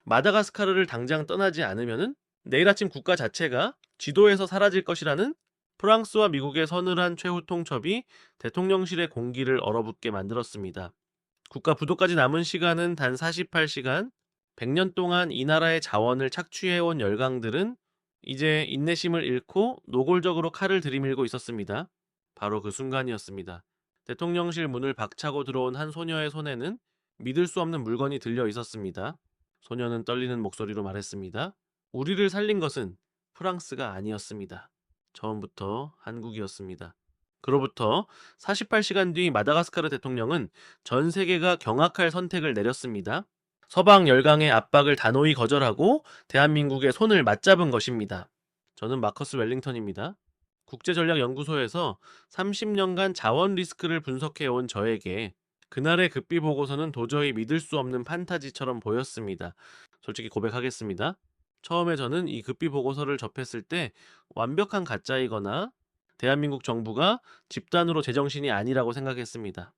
마다가스카르를 당장 떠나지 않으면은 내일 아침 국가 자체가 지도에서 사라질 것이라는 프랑스와 미국의 서늘한 최후 통첩이 대통령실의 공기를 얼어붙게 만들었습니다. 국가 부도까지 남은 시간은 단 48시간, 100년 동안 이 나라의 자원을 착취해온 열강들은 이제 인내심을 잃고 노골적으로 칼을 들이밀고 있었습니다. 바로 그 순간이었습니다. 대통령실 문을 박차고 들어온 한 소녀의 손에는 믿을 수 없는 물건이 들려 있었습니다. 소녀는 떨리는 목소리로 말했습니다. 우리를 살린 것은 프랑스가 아니었습니다. 처음부터 한국이었습니다. 그로부터 48시간 뒤 마다가스카르 대통령은 전 세계가 경악할 선택을 내렸습니다. 서방 열강의 압박을 단호히 거절하고 대한민국의 손을 맞잡은 것입니다. 저는 마커스 웰링턴입니다. 국제전략연구소에서 30년간 자원 리스크를 분석해온 저에게 그날의 급비 보고서는 도저히 믿을 수 없는 판타지처럼 보였습니다. 솔직히 고백하겠습니다. 처음에 저는 이 급비 보고서를 접했을 때 완벽한 가짜이거나 대한민국 정부가 집단으로 제정신이 아니라고 생각했습니다.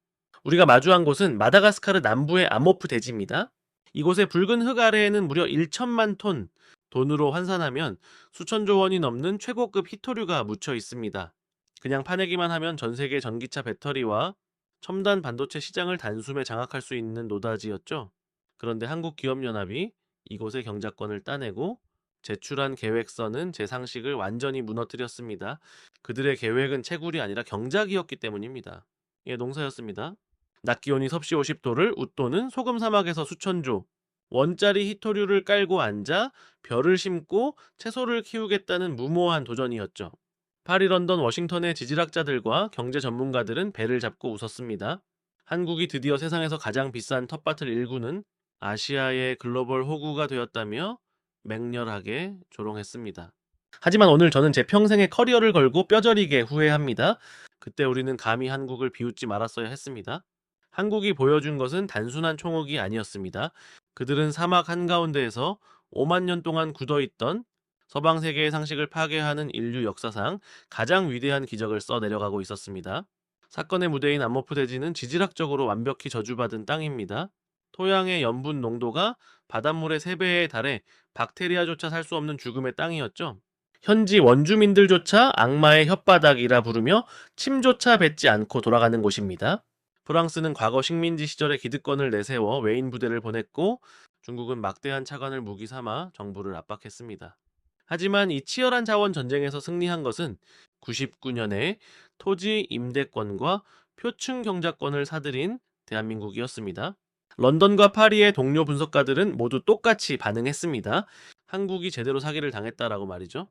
우리가 마주한 곳은 마다가스카르 남부의 아모프 대지입니다. 이곳의 붉은 흙 아래에는 무려 1천만 톤, 돈으로 환산하면 수천조 원이 넘는 최고급 히토류가 묻혀 있습니다. 그냥 파내기만 하면 전 세계 전기차 배터리와 첨단 반도체 시장을 단숨에 장악할 수 있는 노다지였죠. 그런데 한국기업연합이 이곳의 경작권을 따내고 제출한 계획서는 제 상식을 완전히 무너뜨렸습니다. 그들의 계획은 채굴이 아니라 경작이었기 때문입니다. 예, 농사였습니다. 낮 기온이 섭씨 50도를 웃도는 소금 사막에서 수천조, 원짜리 히토류를 깔고 앉아 벼를 심고 채소를 키우겠다는 무모한 도전이었죠. 파리, 런던, 워싱턴의 지질학자들과 경제 전문가들은 배를 잡고 웃었습니다. 한국이 드디어 세상에서 가장 비싼 텃밭을 일구는 아시아의 글로벌 호구가 되었다며 맹렬하게 조롱했습니다. 하지만 오늘 저는 제 평생의 커리어를 걸고 뼈저리게 후회합니다. 그때 우리는 감히 한국을 비웃지 말았어야 했습니다. 한국이 보여준 것은 단순한 총옥이 아니었습니다. 그들은 사막 한가운데에서 5만 년 동안 굳어있던 서방 세계의 상식을 파괴하는 인류 역사상 가장 위대한 기적을 써내려가고 있었습니다. 사건의 무대인 암모프 대지는 지질학적으로 완벽히 저주받은 땅입니다. 토양의 염분 농도가 바닷물의 3배에 달해 박테리아조차 살 수 없는 죽음의 땅이었죠. 현지 원주민들조차 악마의 혓바닥이라 부르며 침조차 뱉지 않고 돌아가는 곳입니다. 프랑스는 과거 식민지 시절에 기득권을 내세워 외인 부대를 보냈고 중국은 막대한 차관을 무기 삼아 정부를 압박했습니다. 하지만 이 치열한 자원 전쟁에서 승리한 것은 99년에 토지 임대권과 표층 경작권을 사들인 대한민국이었습니다. 런던과 파리의 동료 분석가들은 모두 똑같이 반응했습니다. 한국이 제대로 사기를 당했다라고 말이죠.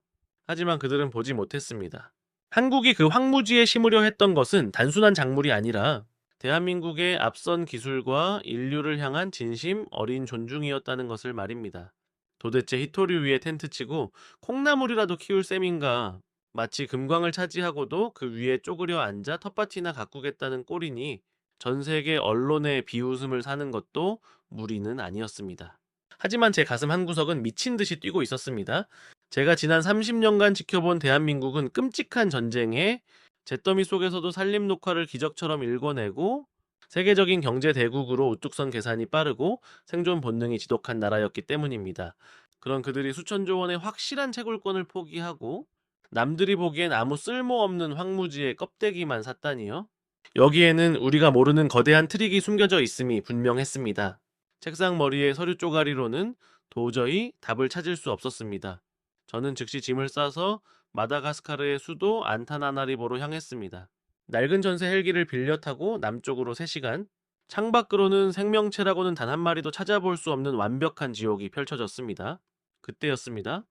하지만 그들은 보지 못했습니다. 한국이 그 황무지에 심으려 했던 것은 단순한 작물이 아니라 대한민국의 앞선 기술과 인류를 향한 진심 어린 존중이었다는 것을 말입니다. 도대체 히토류 위에 텐트 치고 콩나물이라도 키울 셈인가? 마치 금광을 차지하고도 그 위에 쪼그려 앉아 텃밭이나 가꾸겠다는 꼴이니 전 세계 언론의 비웃음을 사는 것도 무리는 아니었습니다. 하지만 제 가슴 한구석은 미친 듯이 뛰고 있었습니다. 제가 지난 30년간 지켜본 대한민국은 끔찍한 전쟁에 잿더미 속에서도 산림 녹화를 기적처럼 일궈내고 세계적인 경제 대국으로 우뚝 선 계산이 빠르고 생존 본능이 지독한 나라였기 때문입니다. 그런 그들이 수천조 원의 확실한 채굴권을 포기하고 남들이 보기엔 아무 쓸모없는 황무지의 껍데기만 샀다니요. 여기에는 우리가 모르는 거대한 트릭이 숨겨져 있음이 분명했습니다. 책상 머리의 서류 쪼가리로는 도저히 답을 찾을 수 없었습니다. 저는 즉시 짐을 싸서 마다가스카르의 수도 안타나나리보로 향했습니다. 낡은 전세 헬기를 빌려 타고 남쪽으로 3시간, 창밖으로는 생명체라고는 단 한 마리도 찾아볼 수 없는 완벽한 지옥이 펼쳐졌습니다. 그때였습니다.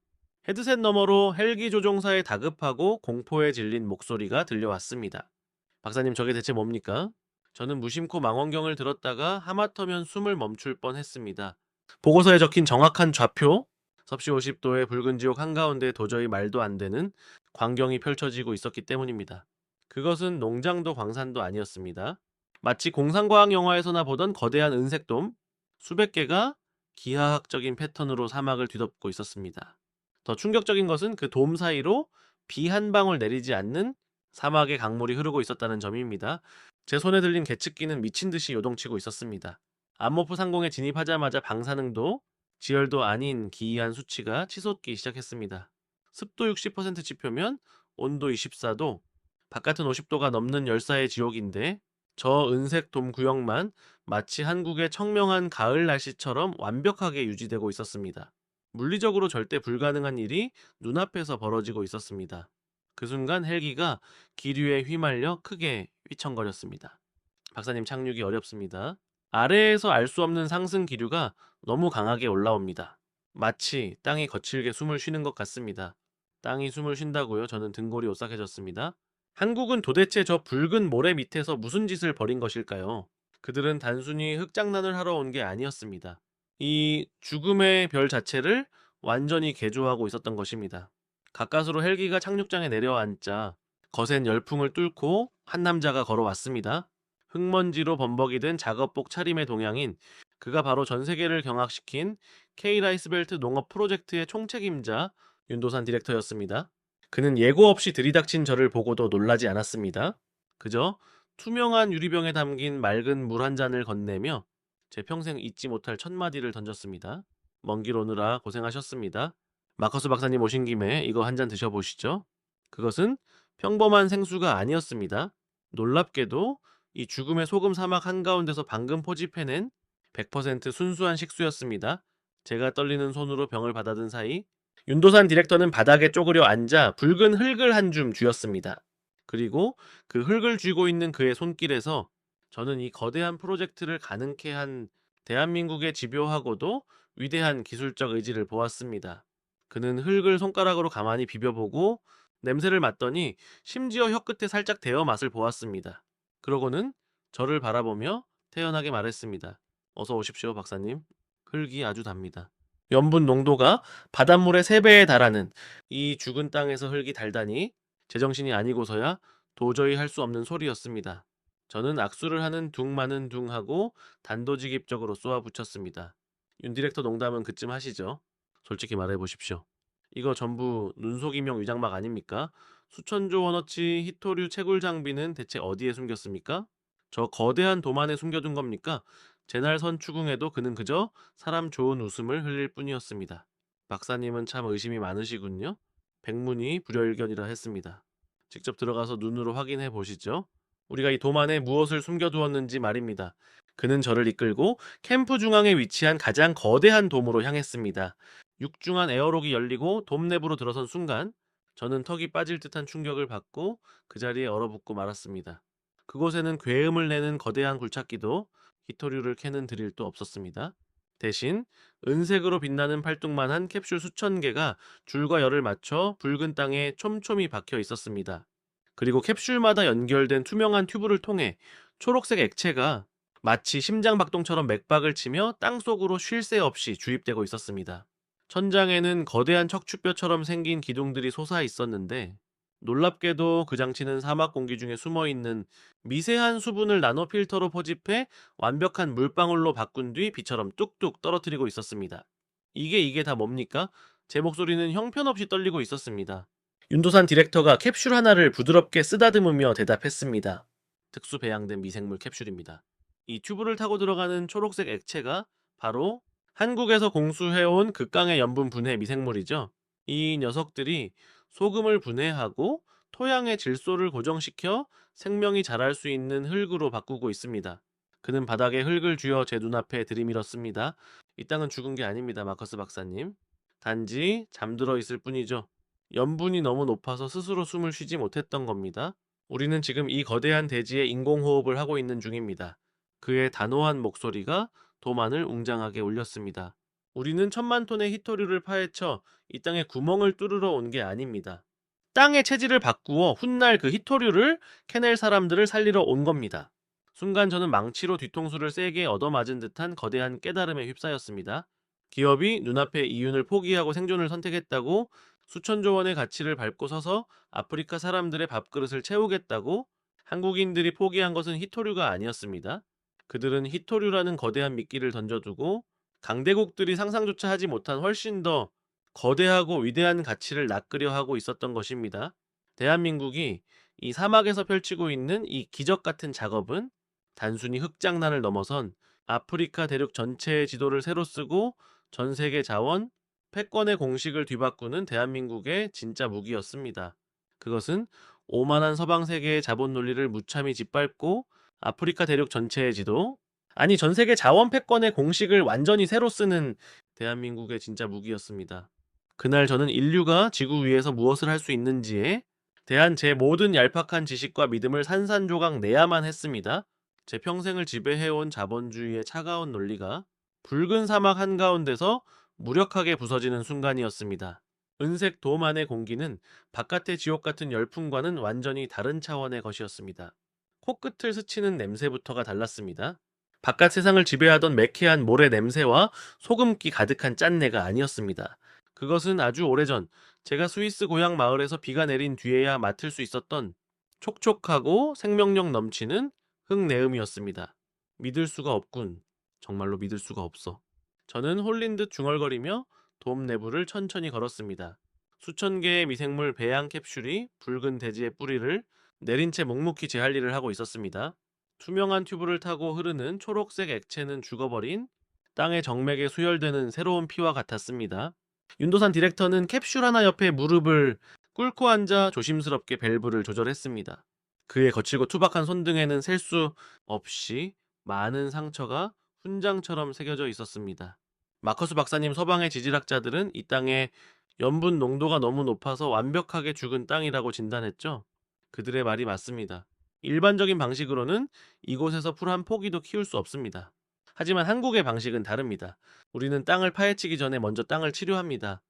헤드셋 너머로 헬기 조종사의 다급하고 공포에 질린 목소리가 들려왔습니다. 박사님, 저게 대체 뭡니까? 저는 무심코 망원경을 들었다가 하마터면 숨을 멈출 뻔했습니다. 보고서에 적힌 정확한 좌표, 섭씨 50도의 붉은 지옥 한가운데 도저히 말도 안 되는 광경이 펼쳐지고 있었기 때문입니다. 그것은 농장도 광산도 아니었습니다. 마치 공상과학 영화에서나 보던 거대한 은색돔, 수백 개가 기하학적인 패턴으로 사막을 뒤덮고 있었습니다. 더 충격적인 것은 그 돔 사이로 비 한 방울 내리지 않는 사막의 강물이 흐르고 있었다는 점입니다. 제 손에 들린 계측기는 미친 듯이 요동치고 있었습니다. 암모프 상공에 진입하자마자 방사능도 지열도 아닌 기이한 수치가 치솟기 시작했습니다. 습도 60% 지표면 온도 24도, 바깥은 50도가 넘는 열사의 지옥인데 저 은색 돔 구역만 마치 한국의 청명한 가을 날씨처럼 완벽하게 유지되고 있었습니다. 물리적으로 절대 불가능한 일이 눈앞에서 벌어지고 있었습니다. 그 순간 헬기가 기류에 휘말려 크게 휘청거렸습니다. 박사님, 착륙이 어렵습니다. 아래에서 알 수 없는 상승 기류가 너무 강하게 올라옵니다. 마치 땅이 거칠게 숨을 쉬는 것 같습니다. 땅이 숨을 쉰다고요? 저는 등골이 오싹해졌습니다. 한국은 도대체 저 붉은 모래 밑에서 무슨 짓을 벌인 것일까요? 그들은 단순히 흙장난을 하러 온 게 아니었습니다. 이 죽음의 별 자체를 완전히 개조하고 있었던 것입니다. 가까스로 헬기가 착륙장에 내려앉자 거센 열풍을 뚫고 한 남자가 걸어왔습니다. 흙먼지로 범벅이 된 작업복 차림의 동양인, 그가 바로 전 세계를 경악시킨 K라이스벨트 농업 프로젝트의 총책임자 윤도산 디렉터였습니다. 그는 예고 없이 들이닥친 저를 보고도 놀라지 않았습니다. 그저 투명한 유리병에 담긴 맑은 물 한 잔을 건네며 제 평생 잊지 못할 첫 마디를 던졌습니다. 먼 길 오느라 고생하셨습니다. 마커스 박사님 오신 김에 이거 한 잔 드셔보시죠. 그것은 평범한 생수가 아니었습니다. 놀랍게도 이 죽음의 소금 사막 한가운데서 방금 포집해낸 100% 순수한 식수였습니다. 제가 떨리는 손으로 병을 받아든 사이 윤도산 디렉터는 바닥에 쪼그려 앉아 붉은 흙을 한 줌 쥐었습니다. 그리고 그 흙을 쥐고 있는 그의 손길에서 저는 이 거대한 프로젝트를 가능케 한 대한민국의 집요하고도 위대한 기술적 의지를 보았습니다. 그는 흙을 손가락으로 가만히 비벼보고 냄새를 맡더니 심지어 혀끝에 살짝 대어 맛을 보았습니다. 그러고는 저를 바라보며 태연하게 말했습니다. 어서 오십시오, 박사님. 흙이 아주 답니다. 염분 농도가 바닷물의 3배에 달하는 이 죽은 땅에서 흙이 달다니 제정신이 아니고서야 도저히 할 수 없는 소리였습니다. 저는 악수를 하는 둥 마는 둥 하고 단도직입적으로 쏘아붙였습니다. 윤 디렉터 농담은 그쯤 하시죠. 솔직히 말해보십시오. 이거 전부 눈속임용 위장막 아닙니까? 수천조 원어치 히토류 채굴 장비는 대체 어디에 숨겼습니까? 저 거대한 돔 안에 숨겨둔 겁니까? 제날 선추궁에도 그는 그저 사람 좋은 웃음을 흘릴 뿐이었습니다. 박사님은 참 의심이 많으시군요. 백문이 불여일견이라 했습니다. 직접 들어가서 눈으로 확인해 보시죠. 우리가 이 돔 안에 무엇을 숨겨두었는지 말입니다. 그는 저를 이끌고 캠프 중앙에 위치한 가장 거대한 돔으로 향했습니다. 육중한 에어록이 열리고 돔 내부로 들어선 순간 저는 턱이 빠질 듯한 충격을 받고 그 자리에 얼어붙고 말았습니다. 그곳에는 괴음을 내는 거대한 굴착기도 히토류를 캐는 드릴도 없었습니다. 대신 은색으로 빛나는 팔뚝만한 캡슐 수천 개가 줄과 열을 맞춰 붉은 땅에 촘촘히 박혀 있었습니다. 그리고 캡슐마다 연결된 투명한 튜브를 통해 초록색 액체가 마치 심장박동처럼 맥박을 치며 땅속으로 쉴 새 없이 주입되고 있었습니다. 천장에는 거대한 척추뼈처럼 생긴 기둥들이 솟아 있었는데 놀랍게도 그 장치는 사막 공기 중에 숨어있는 미세한 수분을 나노 필터로 포집해 완벽한 물방울로 바꾼 뒤 비처럼 뚝뚝 떨어뜨리고 있었습니다. 이게 다 뭡니까? 제 목소리는 형편없이 떨리고 있었습니다. 윤도산 디렉터가 캡슐 하나를 부드럽게 쓰다듬으며 대답했습니다. 특수 배양된 미생물 캡슐입니다. 이 튜브를 타고 들어가는 초록색 액체가 바로 한국에서 공수해온 극강의 염분 분해 미생물이죠. 이 녀석들이 소금을 분해하고 토양의 질소를 고정시켜 생명이 자랄 수 있는 흙으로 바꾸고 있습니다. 그는 바닥에 흙을 쥐어 제 눈앞에 들이밀었습니다. 이 땅은 죽은 게 아닙니다, 마커스 박사님. 단지 잠들어 있을 뿐이죠. 염분이 너무 높아서 스스로 숨을 쉬지 못했던 겁니다. 우리는 지금 이 거대한 대지에 인공호흡을 하고 있는 중입니다. 그의 단호한 목소리가 도만을 웅장하게 울렸습니다. 우리는 1000만 톤의 히토류를 파헤쳐 이 땅에 구멍을 뚫으러 온 게 아닙니다. 땅의 체질을 바꾸어 훗날 그 히토류를 캐낼 사람들을 살리러 온 겁니다. 순간 저는 망치로 뒤통수를 세게 얻어맞은 듯한 거대한 깨달음에 휩싸였습니다. 기업이 눈앞의 이윤을 포기하고 생존을 선택했다고, 수천조 원의 가치를 밟고 서서 아프리카 사람들의 밥그릇을 채우겠다고, 한국인들이 포기한 것은 히토류가 아니었습니다. 그들은 히토류라는 거대한 미끼를 던져두고 강대국들이 상상조차 하지 못한 훨씬 더 거대하고 위대한 가치를 낚으려 하고 있었던 것입니다. 대한민국이 이 사막에서 펼치고 있는 이 기적 같은 작업은 단순히 흙장난을 넘어선 아프리카 대륙 전체의 지도를 새로 쓰고 전 세계 자원, 패권의 공식을 뒤바꾸는 대한민국의 진짜 무기였습니다. 그것은 오만한 서방 세계의 자본 논리를 무참히 짓밟고 아프리카 대륙 전체의 지도, 아니 전 세계 자원 패권의 공식을 완전히 새로 쓰는 대한민국의 진짜 무기였습니다. 그날 저는 인류가 지구 위에서 무엇을 할 수 있는지에 대한 제 모든 얄팍한 지식과 믿음을 산산조각 내야만 했습니다. 제 평생을 지배해온 자본주의의 차가운 논리가 붉은 사막 한가운데서 무력하게 부서지는 순간이었습니다. 은색 돔 안의 공기는 바깥의 지옥 같은 열풍과는 완전히 다른 차원의 것이었습니다. 코끝을 스치는 냄새부터가 달랐습니다. 바깥 세상을 지배하던 매캐한 모래 냄새와 소금기 가득한 짠내가 아니었습니다. 그것은 아주 오래전 제가 스위스 고향 마을에서 비가 내린 뒤에야 맡을 수 있었던 촉촉하고 생명력 넘치는 흙내음이었습니다. 믿을 수가 없군. 정말로 믿을 수가 없어. 저는 홀린 듯 중얼거리며 돔 내부를 천천히 걸었습니다. 수천 개의 미생물 배양 캡슐이 붉은 대지의 뿌리를 내린 채 묵묵히 제 할 일을 하고 있었습니다. 투명한 튜브를 타고 흐르는 초록색 액체는 죽어버린 땅의 정맥에 수혈되는 새로운 피와 같았습니다. 윤도산 디렉터는 캡슐 하나 옆에 무릎을 꿇고 앉아 조심스럽게 밸브를 조절했습니다. 그의 거칠고 투박한 손등에는 셀 수 없이 많은 상처가 훈장처럼 새겨져 있었습니다. 마커스 박사님 서방의 지질학자들은 이 땅에 염분 농도가 너무 높아서 완벽하게 죽은 땅이라고 진단했죠. 그들의 말이 맞습니다. 일반적인 방식으로는 이곳에서 풀 한 포기도 키울 수 없습니다. 하지만 한국의 방식은 다릅니다. 우리는 땅을 파헤치기 전에 먼저 땅을 치료합니다.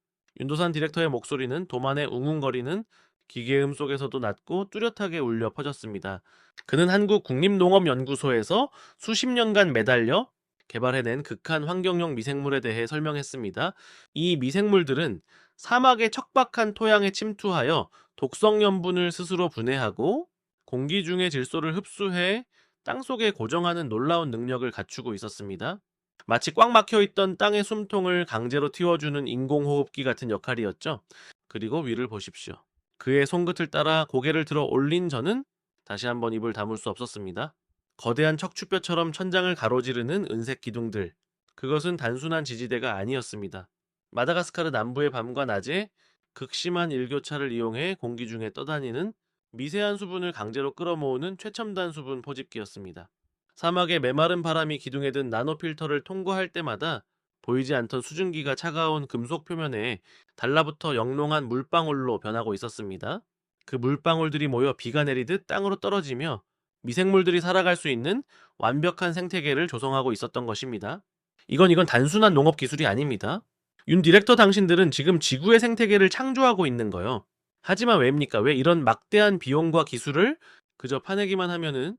윤도산 디렉터의 목소리는 도만의 웅웅거리는 기계음 속에서도 낮고 뚜렷하게 울려 퍼졌습니다. 그는 한국 국립농업연구소에서 수십 년간 매달려 개발해낸 극한 환경용 미생물에 대해 설명했습니다. 이 미생물들은 사막의 척박한 토양에 침투하여 독성 염분을 스스로 분해하고 공기 중의 질소를 흡수해 땅속에 고정하는 놀라운 능력을 갖추고 있었습니다. 마치 꽉 막혀 있던 땅의 숨통을 강제로 틔워주는 인공호흡기 같은 역할이었죠. 그리고 위를 보십시오. 그의 손끝을 따라 고개를 들어 올린 저는 다시 한번 입을 다물 수 없었습니다. 거대한 척추뼈처럼 천장을 가로지르는 은색 기둥들. 그것은 단순한 지지대가 아니었습니다. 마다가스카르 남부의 밤과 낮에 극심한 일교차를 이용해 공기 중에 떠다니는 미세한 수분을 강제로 끌어모으는 최첨단 수분 포집기였습니다. 사막의 메마른 바람이 기둥에 든 나노 필터를 통과할 때마다 보이지 않던 수증기가 차가운 금속 표면에 달라붙어 영롱한 물방울로 변하고 있었습니다. 그 물방울들이 모여 비가 내리듯 땅으로 떨어지며 미생물들이 살아갈 수 있는 완벽한 생태계를 조성하고 있었던 것입니다. 이건 단순한 농업 기술이 아닙니다. 윤 디렉터 당신들은 지금 지구의 생태계를 창조하고 있는 거요. 하지만 왜입니까? 왜 이런 막대한 비용과 기술을 그저 파내기만 하면은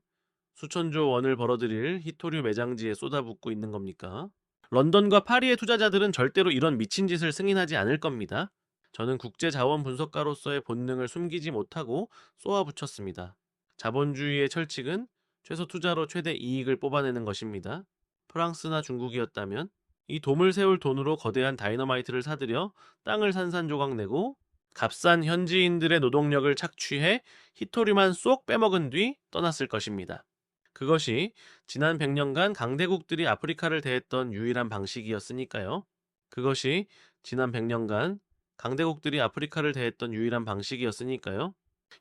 수천조 원을 벌어들일 히토류 매장지에 쏟아붓고 있는 겁니까? 런던과 파리의 투자자들은 절대로 이런 미친 짓을 승인하지 않을 겁니다. 저는 국제자원 분석가로서의 본능을 숨기지 못하고 쏘아붙였습니다. 자본주의의 철칙은 최소 투자로 최대 이익을 뽑아내는 것입니다. 프랑스나 중국이었다면 이 돔을 세울 돈으로 거대한 다이너마이트를 사들여 땅을 산산조각 내고 값싼 현지인들의 노동력을 착취해 히토류만 쏙 빼먹은 뒤 떠났을 것입니다. 그것이 지난 100년간 강대국들이 아프리카를 대했던 유일한 방식이었으니까요. 그것이 지난 100년간 강대국들이 아프리카를 대했던 유일한 방식이었으니까요.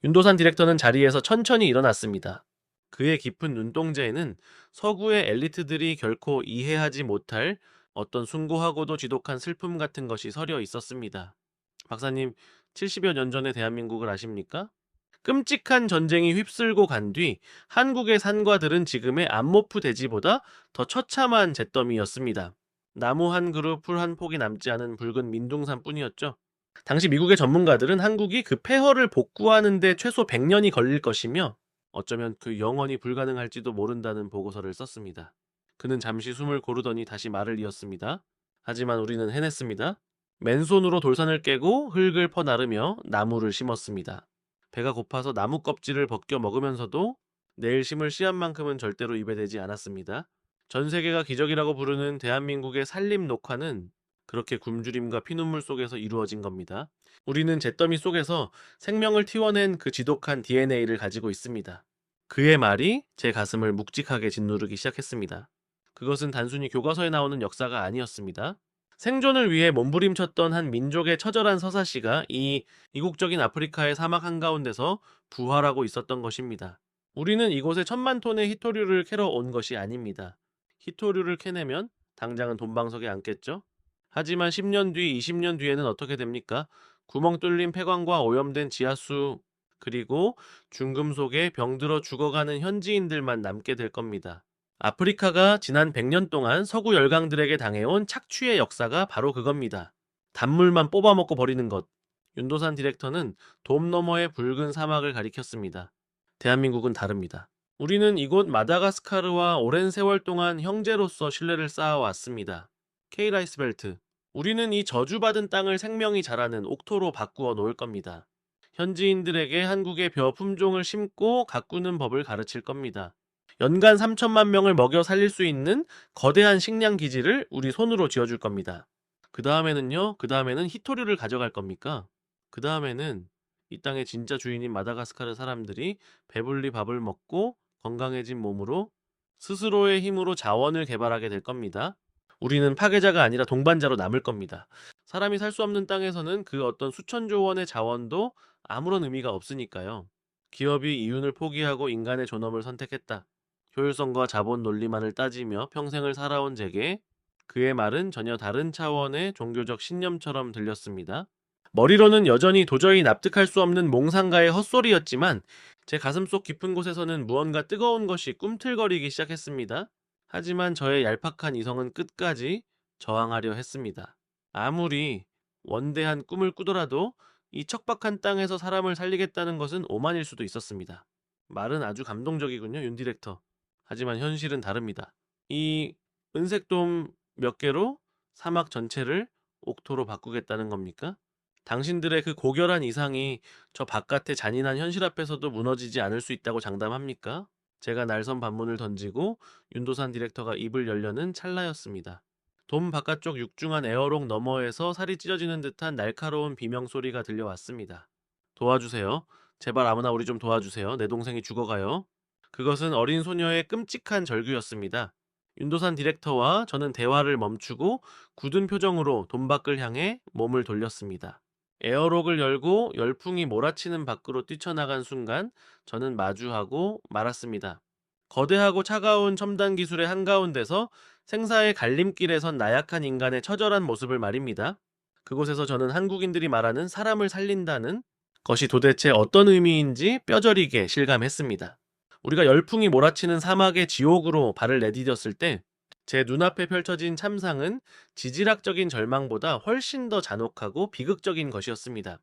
윤도산 디렉터는 자리에서 천천히 일어났습니다. 그의 깊은 눈동자에는 서구의 엘리트들이 결코 이해하지 못할 어떤 숭고하고도 지독한 슬픔 같은 것이 서려 있었습니다. 박사님, 70여 년 전의 대한민국을 아십니까? 끔찍한 전쟁이 휩쓸고 간 뒤 한국의 산과들은 지금의 안모프 대지보다 더 처참한 잿더미였습니다. 나무 한 그루 풀 한 폭이 남지 않은 붉은 민둥산 뿐이었죠. 당시 미국의 전문가들은 한국이 그 폐허를 복구하는 데 최소 100년이 걸릴 것이며 어쩌면 그 영원히 불가능할지도 모른다는 보고서를 썼습니다. 그는 잠시 숨을 고르더니 다시 말을 이었습니다. 하지만 우리는 해냈습니다. 맨손으로 돌산을 깨고 흙을 퍼나르며 나무를 심었습니다. 배가 고파서 나무 껍질을 벗겨 먹으면서도 내일 심을 씨앗만큼은 절대로 입에 대지 않았습니다. 전 세계가 기적이라고 부르는 대한민국의 산림 녹화는 그렇게 굶주림과 피눈물 속에서 이루어진 겁니다. 우리는 잿더미 속에서 생명을 틔워낸 그 지독한 DNA를 가지고 있습니다. 그의 말이 제 가슴을 묵직하게 짓누르기 시작했습니다. 그것은 단순히 교과서에 나오는 역사가 아니었습니다. 생존을 위해 몸부림쳤던 한 민족의 처절한 서사시가 이 이국적인 아프리카의 사막 한가운데서 부활하고 있었던 것입니다. 우리는 이곳에 1,000만 톤의 희토류를 캐러 온 것이 아닙니다. 희토류를 캐내면 당장은 돈방석에 앉겠죠? 하지만 10년 뒤, 20년 뒤에는 어떻게 됩니까? 구멍 뚫린 폐광과 오염된 지하수, 그리고 중금속에 병들어 죽어가는 현지인들만 남게 될 겁니다. 아프리카가 지난 100년 동안 서구 열강들에게 당해온 착취의 역사가 바로 그겁니다. 단물만 뽑아먹고 버리는 것. 윤도산 디렉터는 돔 너머의 붉은 사막을 가리켰습니다. 대한민국은 다릅니다. 우리는 이곳 마다가스카르와 오랜 세월 동안 형제로서 신뢰를 쌓아왔습니다. K라이스벨트. 우리는 이 저주받은 땅을 생명이 자라는 옥토로 바꾸어 놓을 겁니다. 현지인들에게 한국의 벼 품종을 심고 가꾸는 법을 가르칠 겁니다. 연간 3천만 명을 먹여 살릴 수 있는 거대한 식량 기지를 우리 손으로 지어줄 겁니다. 그 다음에는 희토류를 가져갈 겁니까? 그 다음에는 이 땅의 진짜 주인인 마다가스카르 사람들이 배불리 밥을 먹고 건강해진 몸으로 스스로의 힘으로 자원을 개발하게 될 겁니다. 우리는 파괴자가 아니라 동반자로 남을 겁니다. 사람이 살 수 없는 땅에서는 그 어떤 수천조 원의 자원도 아무런 의미가 없으니까요. 기업이 이윤을 포기하고 인간의 존엄을 선택했다. 효율성과 자본 논리만을 따지며 평생을 살아온 제게 그의 말은 전혀 다른 차원의 종교적 신념처럼 들렸습니다. 머리로는 여전히 도저히 납득할 수 없는 몽상가의 헛소리였지만 제 가슴속 깊은 곳에서는 무언가 뜨거운 것이 꿈틀거리기 시작했습니다. 하지만 저의 얄팍한 이성은 끝까지 저항하려 했습니다. 아무리 원대한 꿈을 꾸더라도 이 척박한 땅에서 사람을 살리겠다는 것은 오만일 수도 있었습니다. 말은 아주 감동적이군요, 윤 디렉터. 하지만 현실은 다릅니다. 이 은색돔 몇 개로 사막 전체를 옥토로 바꾸겠다는 겁니까? 당신들의 그 고결한 이상이 저 바깥의 잔인한 현실 앞에서도 무너지지 않을 수 있다고 장담합니까? 제가 날선 반문을 던지고 윤도산 디렉터가 입을 열려는 찰나였습니다. 돔 바깥쪽 육중한 에어록 너머에서 살이 찢어지는 듯한 날카로운 비명 소리가 들려왔습니다. 도와주세요. 제발 아무나 우리 좀 도와주세요. 내 동생이 죽어가요. 그것은 어린 소녀의 끔찍한 절규였습니다. 윤도산 디렉터와 저는 대화를 멈추고 굳은 표정으로 돔 밖을 향해 몸을 돌렸습니다. 에어록을 열고 열풍이 몰아치는 밖으로 뛰쳐나간 순간 저는 마주하고 말았습니다. 거대하고 차가운 첨단 기술의 한가운데서 생사의 갈림길에 선 나약한 인간의 처절한 모습을 말입니다. 그곳에서 저는 한국인들이 말하는 사람을 살린다는 것이 도대체 어떤 의미인지 뼈저리게 실감했습니다. 우리가 열풍이 몰아치는 사막의 지옥으로 발을 내디뎠을 때 제 눈앞에 펼쳐진 참상은 지질학적인 절망보다 훨씬 더 잔혹하고 비극적인 것이었습니다.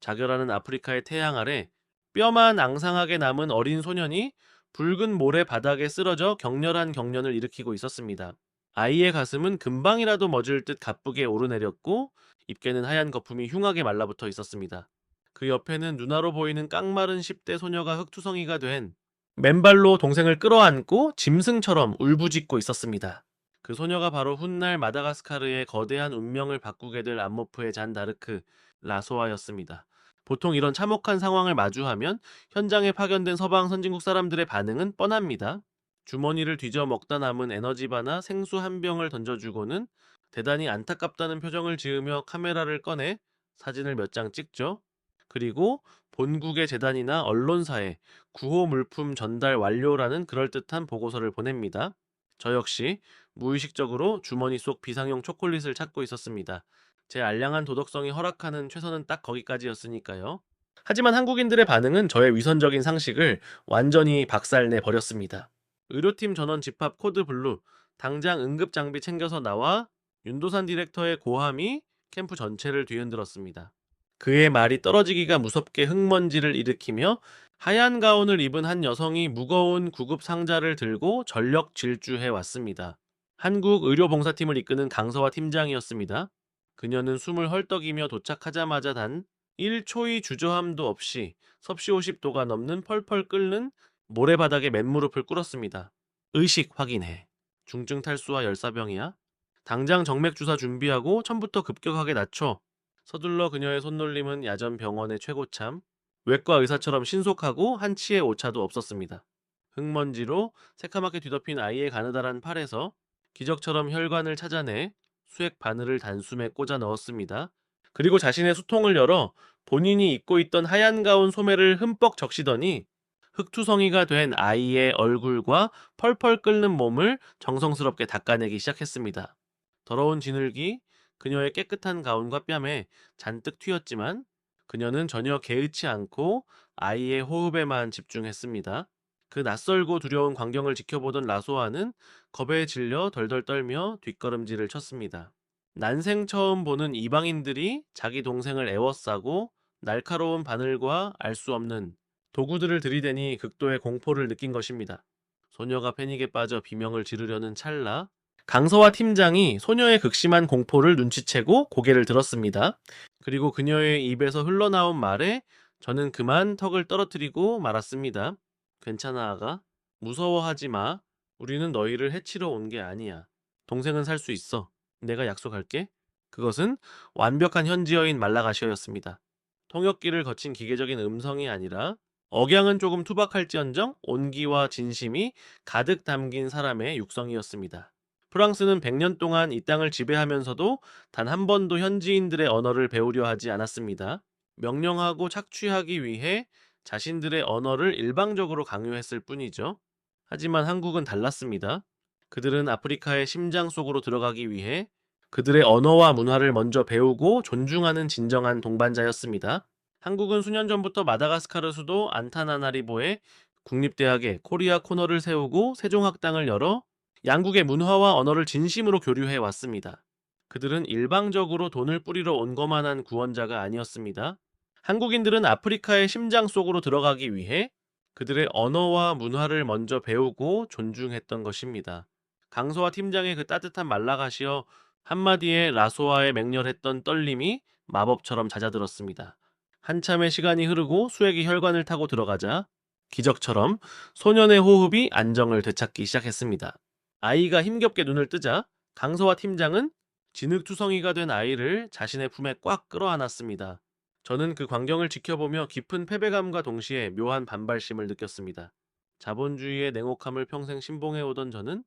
자결하는 아프리카의 태양 아래 뼈만 앙상하게 남은 어린 소년이 붉은 모래 바닥에 쓰러져 격렬한 경련을 일으키고 있었습니다. 아이의 가슴은 금방이라도 멎을 듯 가쁘게 오르내렸고 입게는 하얀 거품이 흉하게 말라붙어 있었습니다. 그 옆에는 누나로 보이는 깡마른 10대 소녀가 흙투성이가 된 맨발로 동생을 끌어안고 짐승처럼 울부짖고 있었습니다. 그 소녀가 바로 훗날 마다가스카르의 거대한 운명을 바꾸게 될 안모프의 잔다르크, 라소아였습니다. 보통 이런 참혹한 상황을 마주하면 현장에 파견된 서방 선진국 사람들의 반응은 뻔합니다. 주머니를 뒤져 먹다 남은 에너지바나 생수 한 병을 던져주고는 대단히 안타깝다는 표정을 지으며 카메라를 꺼내 사진을 몇 장 찍죠. 그리고 본국의 재단이나 언론사에 구호 물품 전달 완료라는 그럴듯한 보고서를 보냅니다. 저 역시 무의식적으로 주머니 속 비상용 초콜릿을 찾고 있었습니다. 제 알량한 도덕성이 허락하는 최선은 딱 거기까지였으니까요. 하지만 한국인들의 반응은 저의 위선적인 상식을 완전히 박살내 버렸습니다. 의료팀 전원 집합 코드 블루, 당장 응급 장비 챙겨서 나와 윤도산 디렉터의 고함이 캠프 전체를 뒤흔들었습니다. 그의 말이 떨어지기가 무섭게 흙먼지를 일으키며 하얀 가운을 입은 한 여성이 무거운 구급 상자를 들고 전력 질주해 왔습니다. 한국 의료봉사팀을 이끄는 강서화 팀장이었습니다. 그녀는 숨을 헐떡이며 도착하자마자 단 1초의 주저함도 없이 섭씨 50도가 넘는 펄펄 끓는 모래바닥에 맨무릎을 꿇었습니다. 의식 확인해. 중증 탈수와 열사병이야? 당장 정맥 주사 준비하고 처음부터 급격하게 낮춰. 서둘러 그녀의 손놀림은 야전 병원의 최고참. 외과 의사처럼 신속하고 한치의 오차도 없었습니다. 흙먼지로 새카맣게 뒤덮인 아이의 가느다란 팔에서 기적처럼 혈관을 찾아내 수액 바늘을 단숨에 꽂아 넣었습니다. 그리고 자신의 수통을 열어 본인이 입고 있던 하얀 가운 소매를 흠뻑 적시더니 흑투성이가 된 아이의 얼굴과 펄펄 끓는 몸을 정성스럽게 닦아내기 시작했습니다. 더러운 진흙이 그녀의 깨끗한 가운과 뺨에 잔뜩 튀었지만 그녀는 전혀 개의치 않고 아이의 호흡에만 집중했습니다. 그 낯설고 두려운 광경을 지켜보던 라소아는 겁에 질려 덜덜 떨며 뒷걸음질을 쳤습니다. 난생 처음 보는 이방인들이 자기 동생을 애워싸고 날카로운 바늘과 알 수 없는 도구들을 들이대니 극도의 공포를 느낀 것입니다. 소녀가 패닉에 빠져 비명을 지르려는 찰나 강서와 팀장이 소녀의 극심한 공포를 눈치채고 고개를 들었습니다. 그리고 그녀의 입에서 흘러나온 말에 저는 그만 턱을 떨어뜨리고 말았습니다. 괜찮아, 아가. 무서워하지 마. 우리는 너희를 해치러 온 게 아니야. 동생은 살 수 있어. 내가 약속할게. 그것은 완벽한 현지어인 말라가시어였습니다. 통역기를 거친 기계적인 음성이 아니라 억양은 조금 투박할지언정 온기와 진심이 가득 담긴 사람의 육성이었습니다. 프랑스는 100년 동안 이 땅을 지배하면서도 단 한 번도 현지인들의 언어를 배우려 하지 않았습니다. 명령하고 착취하기 위해 자신들의 언어를 일방적으로 강요했을 뿐이죠. 하지만 한국은 달랐습니다. 그들은 아프리카의 심장 속으로 들어가기 위해 그들의 언어와 문화를 먼저 배우고 존중하는 진정한 동반자였습니다. 한국은 수년 전부터 마다가스카르 수도 안타나나리보에 국립대학에 코리아 코너를 세우고 세종학당을 열어 양국의 문화와 언어를 진심으로 교류해 왔습니다. 그들은 일방적으로 돈을 뿌리러 온 것만한 구원자가 아니었습니다. 한국인들은 아프리카의 심장 속으로 들어가기 위해 그들의 언어와 문화를 먼저 배우고 존중했던 것입니다. 강소와 팀장의 그 따뜻한 말라가시어 한마디에 라소아에 맹렬했던 떨림이 마법처럼 잦아들었습니다. 한참의 시간이 흐르고 수액이 혈관을 타고 들어가자 기적처럼 소년의 호흡이 안정을 되찾기 시작했습니다. 아이가 힘겹게 눈을 뜨자 강서와 팀장은 진흙투성이가 된 아이를 자신의 품에 꽉 끌어안았습니다. 저는 그 광경을 지켜보며 깊은 패배감과 동시에 묘한 반발심을 느꼈습니다. 자본주의의 냉혹함을 평생 신봉해오던 저는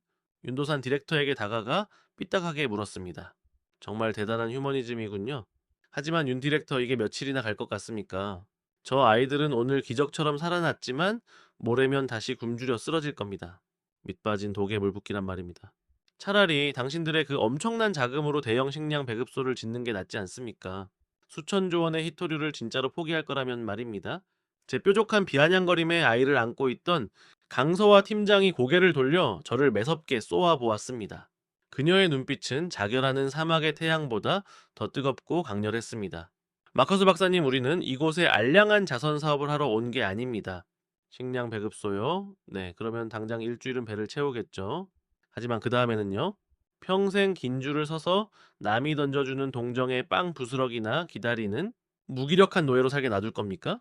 윤도산 디렉터에게 다가가 삐딱하게 물었습니다. 정말 대단한 휴머니즘이군요. 하지만 윤 디렉터 이게 며칠이나 갈 것 같습니까? 저 아이들은 오늘 기적처럼 살아났지만 모레면 다시 굶주려 쓰러질 겁니다. 밑빠진 독에 물 붓기란 말입니다. 차라리 당신들의 그 엄청난 자금으로 대형 식량 배급소를 짓는 게 낫지 않습니까? 수천조 원의 희토류를 진짜로 포기할 거라면 말입니다. 제 뾰족한 비아냥거림에 아이를 안고 있던 강서와 팀장이 고개를 돌려 저를 매섭게 쏘아 보았습니다. 그녀의 눈빛은 자결하는 사막의 태양보다 더 뜨겁고 강렬했습니다. 마커스 박사님, 우리는 이곳에 알량한 자선 사업을 하러 온 게 아닙니다. 식량 배급소요? 네, 그러면 당장 일주일은 배를 채우겠죠. 하지만 그 다음에는요? 평생 긴 줄을 서서 남이 던져주는 동정의 빵 부스러기나 기다리는 무기력한 노예로 살게 놔둘 겁니까?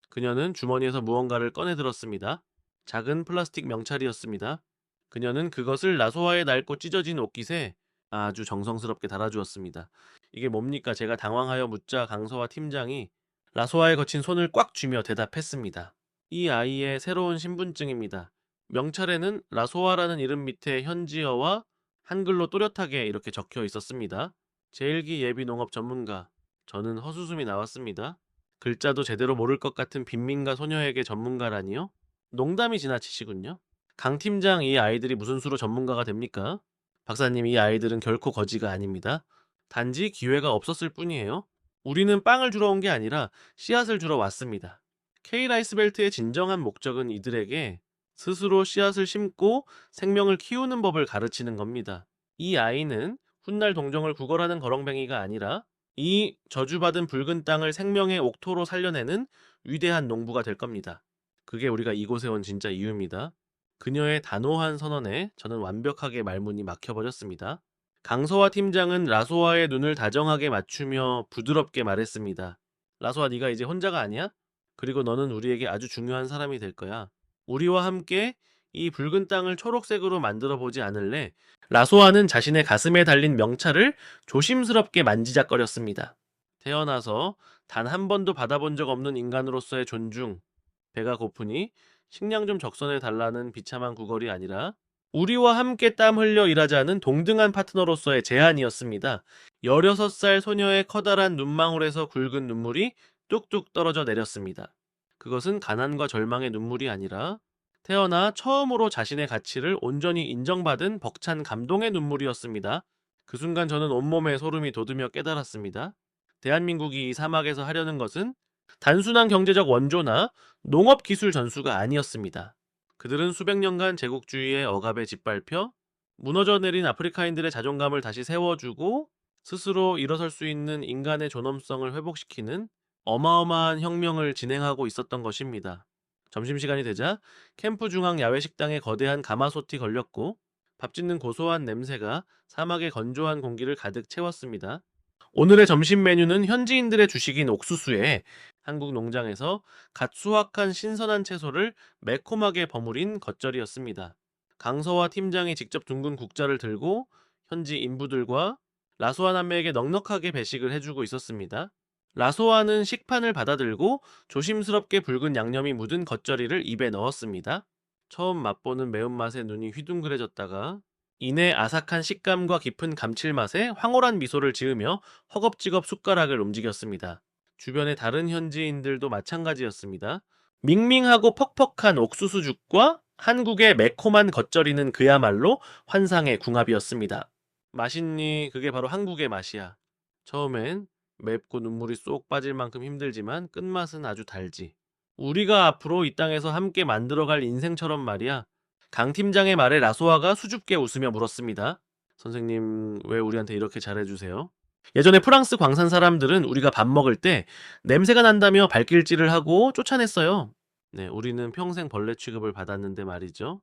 그녀는 주머니에서 무언가를 꺼내 들었습니다. 작은 플라스틱 명찰이었습니다. 그녀는 그것을 라소아의 낡고 찢어진 옷깃에 아주 정성스럽게 달아주었습니다. 이게 뭡니까? 제가 당황하여 묻자 강서와 팀장이 라소아에 거친 손을 꽉 쥐며 대답했습니다. 이 아이의 새로운 신분증입니다. 명찰에는 라소아라는 이름 밑에 현지어와 한글로 또렷하게 이렇게 적혀 있었습니다. 제1기 예비 농업 전문가. 저는 헛웃음이 나왔습니다. 글자도 제대로 모를 것 같은 빈민가 소녀에게 전문가라니요? 농담이 지나치시군요. 강 팀장, 이 아이들이 무슨 수로 전문가가 됩니까? 박사님, 이 아이들은 결코 거지가 아닙니다. 단지 기회가 없었을 뿐이에요. 우리는 빵을 주러 온 게 아니라 씨앗을 주러 왔습니다. K라이스벨트의 진정한 목적은 이들에게 스스로 씨앗을 심고 생명을 키우는 법을 가르치는 겁니다. 이 아이는 훗날 동정을 구걸하는 거렁뱅이가 아니라 이 저주받은 붉은 땅을 생명의 옥토로 살려내는 위대한 농부가 될 겁니다. 그게 우리가 이곳에 온 진짜 이유입니다. 그녀의 단호한 선언에 저는 완벽하게 말문이 막혀버렸습니다. 강서와 팀장은 라소아의 눈을 다정하게 맞추며 부드럽게 말했습니다. 라소아, 네가 이제 혼자가 아니야? 그리고 너는 우리에게 아주 중요한 사람이 될 거야. 우리와 함께 이 붉은 땅을 초록색으로 만들어 보지 않을래? 라소아는 자신의 가슴에 달린 명찰을 조심스럽게 만지작거렸습니다. 태어나서 단 한 번도 받아본 적 없는 인간으로서의 존중. 배가 고프니 식량 좀 적선해 달라는 비참한 구걸이 아니라 우리와 함께 땀 흘려 일하자는 동등한 파트너로서의 제안이었습니다. 16살 소녀의 커다란 눈망울에서 굵은 눈물이 뚝뚝 떨어져 내렸습니다. 그것은 가난과 절망의 눈물이 아니라 태어나 처음으로 자신의 가치를 온전히 인정받은 벅찬 감동의 눈물이었습니다. 그 순간 저는 온몸에 소름이 돋으며 깨달았습니다. 대한민국이 이 사막에서 하려는 것은 단순한 경제적 원조나 농업 기술 전수가 아니었습니다. 그들은 수백 년간 제국주의의 억압에 짓밟혀 무너져 내린 아프리카인들의 자존감을 다시 세워주고 스스로 일어설 수 있는 인간의 존엄성을 회복시키는 어마어마한 혁명을 진행하고 있었던 것입니다. 점심시간이 되자 캠프 중앙 야외 식당에 거대한 가마솥이 걸렸고 밥 짓는 고소한 냄새가 사막의 건조한 공기를 가득 채웠습니다. 오늘의 점심 메뉴는 현지인들의 주식인 옥수수에 한국 농장에서 갓 수확한 신선한 채소를 매콤하게 버무린 겉절이었습니다. 강서와 팀장이 직접 둥근 국자를 들고 현지 인부들과 라소아 남매에게 넉넉하게 배식을 해주고 있었습니다. 라소아는 식판을 받아들고 조심스럽게 붉은 양념이 묻은 겉절이를 입에 넣었습니다. 처음 맛보는 매운맛에 눈이 휘둥그레졌다가 이내 아삭한 식감과 깊은 감칠맛에 황홀한 미소를 지으며 허겁지겁 숟가락을 움직였습니다. 주변의 다른 현지인들도 마찬가지였습니다. 밍밍하고 퍽퍽한 옥수수죽과 한국의 매콤한 겉절이는 그야말로 환상의 궁합이었습니다. 맛있니? 그게 바로 한국의 맛이야. 처음엔 맵고 눈물이 쏙 빠질 만큼 힘들지만 끝맛은 아주 달지. 우리가 앞으로 이 땅에서 함께 만들어갈 인생처럼 말이야. 강 팀장의 말에 라소아가 수줍게 웃으며 물었습니다. 선생님, 왜 우리한테 이렇게 잘해주세요? 예전에 프랑스 광산 사람들은 우리가 밥 먹을 때 냄새가 난다며 발길질을 하고 쫓아냈어요. 네, 우리는 평생 벌레 취급을 받았는데 말이죠.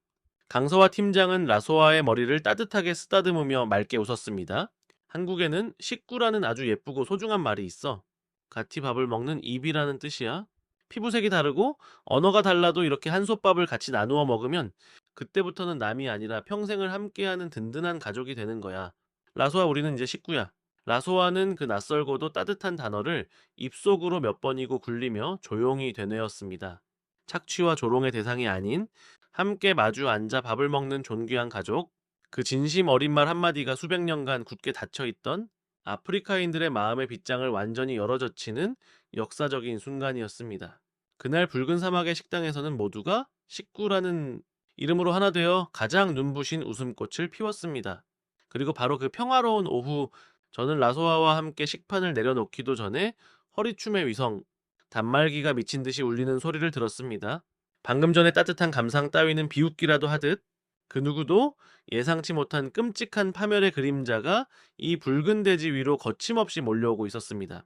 강서와 팀장은 라소아의 머리를 따뜻하게 쓰다듬으며 맑게 웃었습니다. 한국에는 식구라는 아주 예쁘고 소중한 말이 있어. 같이 밥을 먹는 입이라는 뜻이야. 피부색이 다르고 언어가 달라도 이렇게 한솥밥을 같이 나누어 먹으면 그때부터는 남이 아니라 평생을 함께하는 든든한 가족이 되는 거야. 라소아, 우리는 이제 식구야. 라소아는 그 낯설고도 따뜻한 단어를 입속으로 몇 번이고 굴리며 조용히 되뇌었습니다. 착취와 조롱의 대상이 아닌 함께 마주 앉아 밥을 먹는 존귀한 가족, 그 진심 어린 말 한마디가 수백 년간 굳게 닫혀있던 아프리카인들의 마음의 빗장을 완전히 열어젖히는 역사적인 순간이었습니다. 그날 붉은 사막의 식당에서는 모두가 식구라는 이름으로 하나 되어 가장 눈부신 웃음꽃을 피웠습니다. 그리고 바로 그 평화로운 오후, 저는 라소아와 함께 식판을 내려놓기도 전에 허리춤의 위성, 단말기가 미친 듯이 울리는 소리를 들었습니다. 방금 전에 따뜻한 감상 따위는 비웃기라도 하듯 그 누구도 예상치 못한 끔찍한 파멸의 그림자가 이 붉은 대지 위로 거침없이 몰려오고 있었습니다.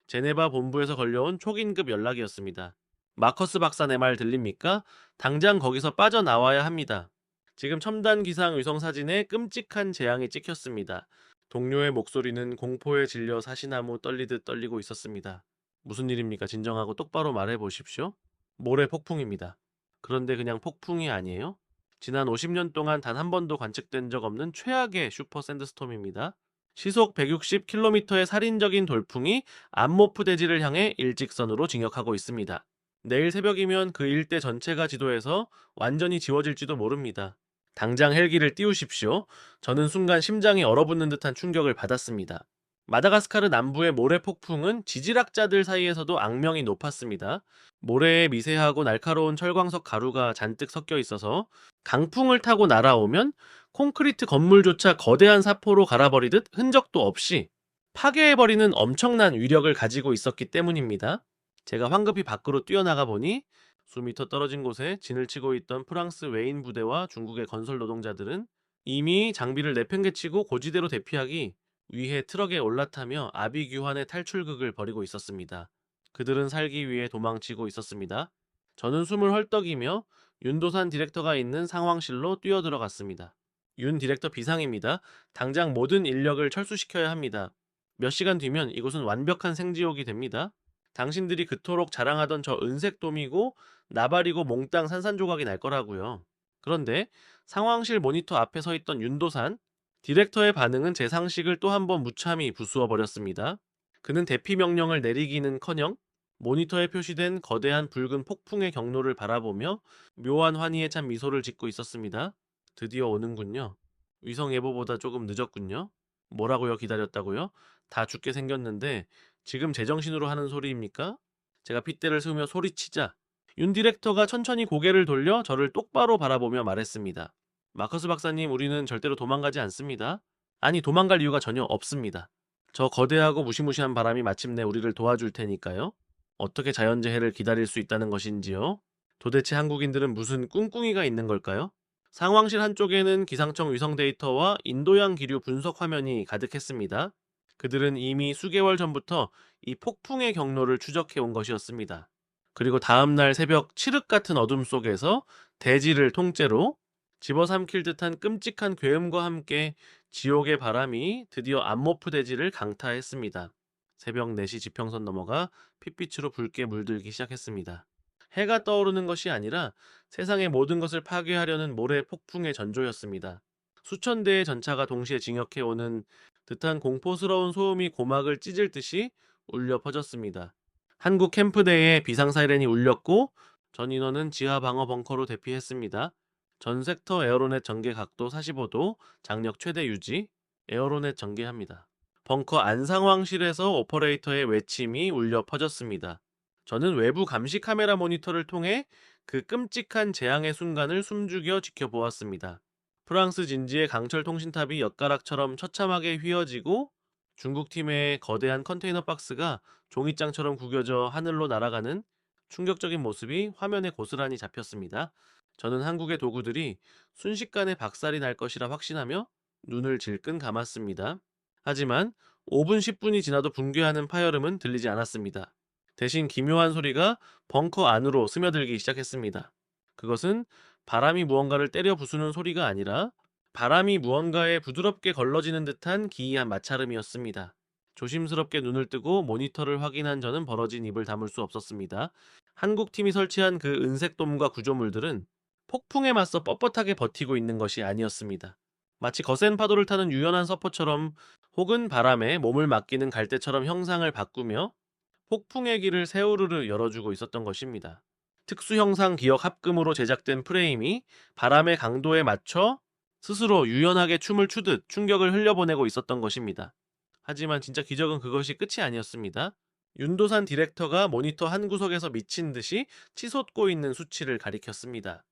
제네바 본부에서 걸려온 초긴급 연락이었습니다. 마커스 박사 내 말 들립니까? 당장 거기서 빠져나와야 합니다. 지금 첨단 기상 위성 사진에 끔찍한 재앙이 찍혔습니다. 동료의 목소리는 공포에 질려 사시나무 떨리듯 떨리고 있었습니다. 무슨 일입니까? 진정하고 똑바로 말해 보십시오. 모래 폭풍입니다. 그런데 그냥 폭풍이 아니에요? 지난 50년 동안 단 한 번도 관측된 적 없는 최악의 슈퍼 샌드스톰입니다. 시속 160km의 살인적인 돌풍이 안모프 대지를 향해 일직선으로 진격하고 있습니다. 내일 새벽이면 그 일대 전체가 지도에서 완전히 지워질지도 모릅니다. 당장 헬기를 띄우십시오. 저는 순간 심장이 얼어붙는 듯한 충격을 받았습니다. 마다가스카르 남부의 모래 폭풍은 지질학자들 사이에서도 악명이 높았습니다. 모래에 미세하고 날카로운 철광석 가루가 잔뜩 섞여 있어서 강풍을 타고 날아오면 콘크리트 건물조차 거대한 사포로 갈아버리듯 흔적도 없이 파괴해버리는 엄청난 위력을 가지고 있었기 때문입니다. 제가 황급히 밖으로 뛰어나가 보니 수미터 떨어진 곳에 진을 치고 있던 프랑스 외인 부대와 중국의 건설 노동자들은 이미 장비를 내팽개치고 고지대로 대피하기 위해 트럭에 올라타며 아비규환의 탈출극을 벌이고 있었습니다. 그들은 살기 위해 도망치고 있었습니다. 저는 숨을 헐떡이며 윤도산 디렉터가 있는 상황실로 뛰어들어갔습니다. 윤 디렉터 비상입니다. 당장 모든 인력을 철수시켜야 합니다. 몇 시간 뒤면 이곳은 완벽한 생지옥이 됩니다. 당신들이 그토록 자랑하던 저 은색 돔이고 나발이고 몽땅 산산조각이 날 거라고요. 그런데 상황실 모니터 앞에 서 있던 윤도산 디렉터의 반응은 제 상식을 또 한 번 무참히 부수어 버렸습니다. 그는 대피 명령을 내리기는커녕 모니터에 표시된 거대한 붉은 폭풍의 경로를 바라보며 묘한 환희에 찬 미소를 짓고 있었습니다. 드디어 오는군요. 위성 예보보다 조금 늦었군요. 뭐라고요? 기다렸다고요? 다 죽게 생겼는데 지금 제정신으로 하는 소리입니까? 제가 핏대를 세우며 소리치자 윤 디렉터가 천천히 고개를 돌려 저를 똑바로 바라보며 말했습니다. 마커스 박사님, 우리는 절대로 도망가지 않습니다. 아니, 도망갈 이유가 전혀 없습니다. 저 거대하고 무시무시한 바람이 마침내 우리를 도와줄 테니까요. 어떻게 자연재해를 기다릴 수 있다는 것인지요? 도대체 한국인들은 무슨 꿍꿍이가 있는 걸까요? 상황실 한쪽에는 기상청 위성 데이터와 인도양 기류 분석 화면이 가득했습니다. 그들은 이미 수개월 전부터 이 폭풍의 경로를 추적해 온 것이었습니다. 그리고 다음날 새벽 칠흑 같은 어둠 속에서 대지를 통째로 집어삼킬 듯한 끔찍한 괴음과 함께 지옥의 바람이 드디어 암모프 대지를 강타했습니다. 새벽 4시 지평선 넘어가 핏빛으로 붉게 물들기 시작했습니다. 해가 떠오르는 것이 아니라 세상의 모든 것을 파괴하려는 모래 폭풍의 전조였습니다. 수천 대의 전차가 동시에 진격해오는 듯한 공포스러운 소음이 고막을 찢을 듯이 울려 퍼졌습니다. 한국 캠프 내에 비상 사이렌이 울렸고 전 인원은 지하 방어 벙커로 대피했습니다. 전 섹터 에어로넷 전개 각도 45도, 장력 최대 유지, 에어로넷 전개합니다. 벙커 안 상황실에서 오퍼레이터의 외침이 울려 퍼졌습니다. 저는 외부 감시 카메라 모니터를 통해 그 끔찍한 재앙의 순간을 숨죽여 지켜보았습니다. 프랑스 진지의 강철 통신탑이 엿가락처럼 처참하게 휘어지고 중국 팀의 거대한 컨테이너 박스가 종이장처럼 구겨져 하늘로 날아가는 충격적인 모습이 화면에 고스란히 잡혔습니다. 저는 한국의 도구들이 순식간에 박살이 날 것이라 확신하며 눈을 질끈 감았습니다. 하지만 5분 10분이 지나도 붕괴하는 파열음은 들리지 않았습니다. 대신 기묘한 소리가 벙커 안으로 스며들기 시작했습니다. 그것은 바람이 무언가를 때려 부수는 소리가 아니라 바람이 무언가에 부드럽게 걸러지는 듯한 기이한 마찰음이었습니다. 조심스럽게 눈을 뜨고 모니터를 확인한 저는 벌어진 입을 다물 수 없었습니다. 한국팀이 설치한 그 은색 돔과 구조물들은 폭풍에 맞서 뻣뻣하게 버티고 있는 것이 아니었습니다. 마치 거센 파도를 타는 유연한 서퍼처럼 혹은 바람에 몸을 맡기는 갈대처럼 형상을 바꾸며 폭풍의 길을 세우르르 열어주고 있었던 것입니다. 특수 형상 기억 합금으로 제작된 프레임이 바람의 강도에 맞춰 스스로 유연하게 춤을 추듯 충격을 흘려보내고 있었던 것입니다. 하지만 진짜 기적은 그것이 끝이 아니었습니다. 윤도산 디렉터가 모니터 한 구석에서 미친 듯이 치솟고 있는 수치를 가리켰습니다.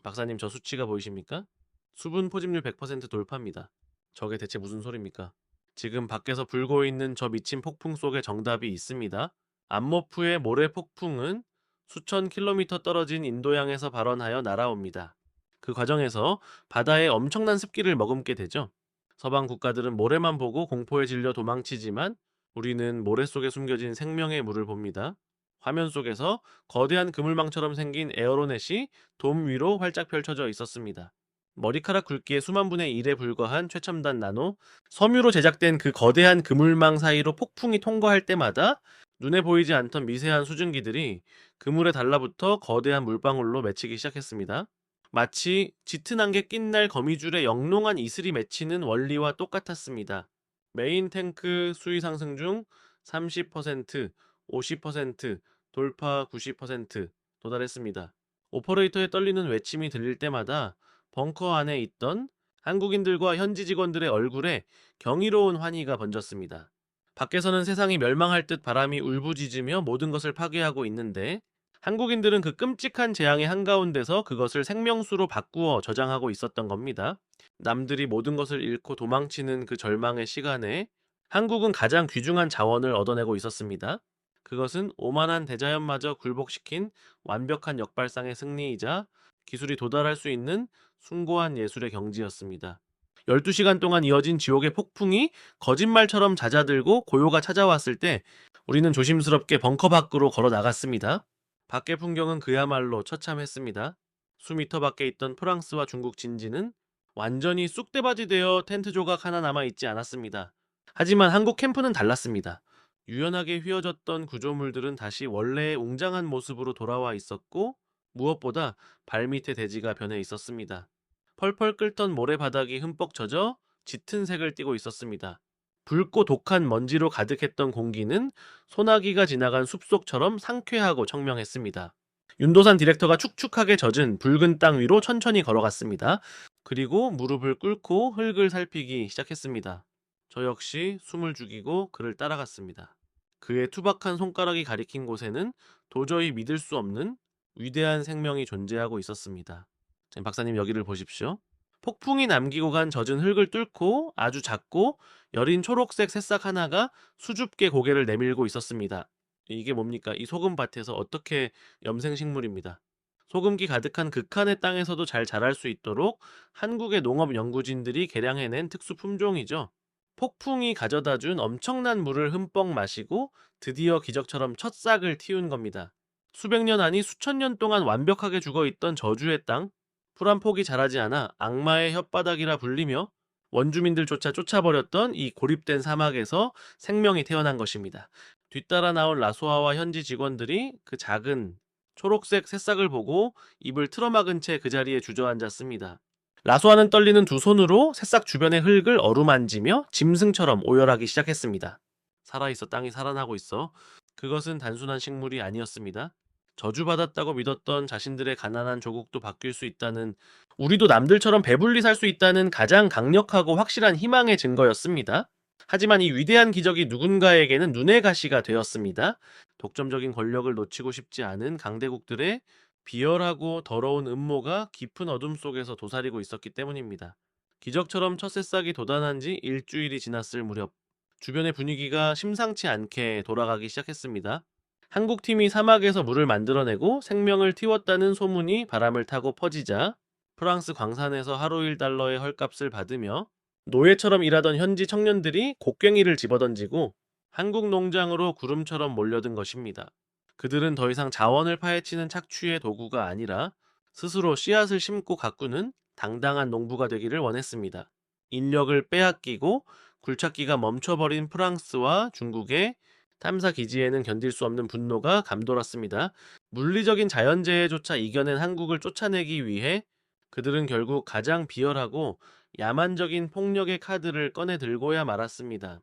박사님, 저 수치가 보이십니까? 수분 포집률 100% 돌파입니다. 저게 대체 무슨 소리입니까? 지금 밖에서 불고 있는 저 미친 폭풍 속에 정답이 있습니다. 암모프의 모래 폭풍은 수천 킬로미터 떨어진 인도양에서 발원하여 날아옵니다. 그 과정에서 바다에 엄청난 습기를 머금게 되죠. 서방 국가들은 모래만 보고 공포에 질려 도망치지만 우리는 모래 속에 숨겨진 생명의 물을 봅니다. 화면 속에서 거대한 그물망처럼 생긴 에어로넷이 돔 위로 활짝 펼쳐져 있었습니다. 머리카락 굵기의 수만 분의 1에 불과한 최첨단 나노, 섬유로 제작된 그 거대한 그물망 사이로 폭풍이 통과할 때마다 눈에 보이지 않던 미세한 수증기들이 그물에 달라붙어 거대한 물방울로 맺히기 시작했습니다. 마치 짙은 안개 낀 날 거미줄에 영롱한 이슬이 맺히는 원리와 똑같았습니다. 메인 탱크 수위 상승 중 30%, 50%, 돌파 90% 도달했습니다. 오퍼레이터에 떨리는 외침이 들릴 때마다 벙커 안에 있던 한국인들과 현지 직원들의 얼굴에 경이로운 환희가 번졌습니다. 밖에서는 세상이 멸망할 듯 바람이 울부짖으며 모든 것을 파괴하고 있는데 한국인들은 그 끔찍한 재앙의 한가운데서 그것을 생명수로 바꾸어 저장하고 있었던 겁니다. 남들이 모든 것을 잃고 도망치는 그 절망의 시간에 한국은 가장 귀중한 자원을 얻어내고 있었습니다. 그것은 오만한 대자연마저 굴복시킨 완벽한 역발상의 승리이자 기술이 도달할 수 있는 숭고한 예술의 경지였습니다. 12시간 동안 이어진 지옥의 폭풍이 거짓말처럼 잦아들고 고요가 찾아왔을 때 우리는 조심스럽게 벙커 밖으로 걸어 나갔습니다. 밖의 풍경은 그야말로 처참했습니다. 수미터 밖에 있던 프랑스와 중국 진지는 완전히 쑥대바지 되어 텐트 조각 하나 남아있지 않았습니다. 하지만 한국 캠프는 달랐습니다. 유연하게 휘어졌던 구조물들은 다시 원래의 웅장한 모습으로 돌아와 있었고 무엇보다 발밑의 대지가 변해 있었습니다. 펄펄 끓던 모래바닥이 흠뻑 젖어 짙은 색을 띠고 있었습니다. 붉고 독한 먼지로 가득했던 공기는 소나기가 지나간 숲속처럼 상쾌하고 청명했습니다. 윤도산 디렉터가 축축하게 젖은 붉은 땅 위로 천천히 걸어갔습니다. 그리고 무릎을 꿇고 흙을 살피기 시작했습니다. 저 역시 숨을 죽이고 그를 따라갔습니다. 그의 투박한 손가락이 가리킨 곳에는 도저히 믿을 수 없는 위대한 생명이 존재하고 있었습니다. 자, 박사님 여기를 보십시오. 폭풍이 남기고 간 젖은 흙을 뚫고 아주 작고 여린 초록색 새싹 하나가 수줍게 고개를 내밀고 있었습니다. 이게 뭡니까? 이 소금밭에서 어떻게 염생식물입니다. 소금기 가득한 극한의 땅에서도 잘 자랄 수 있도록 한국의 농업 연구진들이 개량해낸 특수 품종이죠. 폭풍이 가져다준 엄청난 물을 흠뻑 마시고 드디어 기적처럼 첫 싹을 틔운 겁니다. 수백 년 아니 수천 년 동안 완벽하게 죽어있던 저주의 땅, 풀 한 폭이 자라지 않아 악마의 혓바닥이라 불리며 원주민들조차 쫓아버렸던 이 고립된 사막에서 생명이 태어난 것입니다. 뒤따라 나온 라소아와 현지 직원들이 그 작은 초록색 새싹을 보고 입을 틀어막은 채 그 자리에 주저앉았습니다. 라소아는 떨리는 두 손으로 새싹 주변의 흙을 어루만지며 짐승처럼 오열하기 시작했습니다. 살아있어, 땅이 살아나고 있어. 그것은 단순한 식물이 아니었습니다. 저주받았다고 믿었던 자신들의 가난한 조국도 바뀔 수 있다는, 우리도 남들처럼 배불리 살 수 있다는 가장 강력하고 확실한 희망의 증거였습니다. 하지만 이 위대한 기적이 누군가에게는 눈의 가시가 되었습니다. 독점적인 권력을 놓치고 싶지 않은 강대국들의 비열하고 더러운 음모가 깊은 어둠 속에서 도사리고 있었기 때문입니다. 기적처럼 첫 새싹이 돋아난 지 일주일이 지났을 무렵, 주변의 분위기가 심상치 않게 돌아가기 시작했습니다. 한국팀이 사막에서 물을 만들어내고 생명을 틔웠다는 소문이 바람을 타고 퍼지자 프랑스 광산에서 하루 1달러의 헐값을 받으며 노예처럼 일하던 현지 청년들이 곡괭이를 집어던지고 한국 농장으로 구름처럼 몰려든 것입니다. 그들은 더 이상 자원을 파헤치는 착취의 도구가 아니라 스스로 씨앗을 심고 가꾸는 당당한 농부가 되기를 원했습니다. 인력을 빼앗기고 굴착기가 멈춰버린 프랑스와 중국의 탐사 기지에는 견딜 수 없는 분노가 감돌았습니다. 물리적인 자연재해조차 이겨낸 한국을 쫓아내기 위해 그들은 결국 가장 비열하고 야만적인 폭력의 카드를 꺼내 들고야 말았습니다.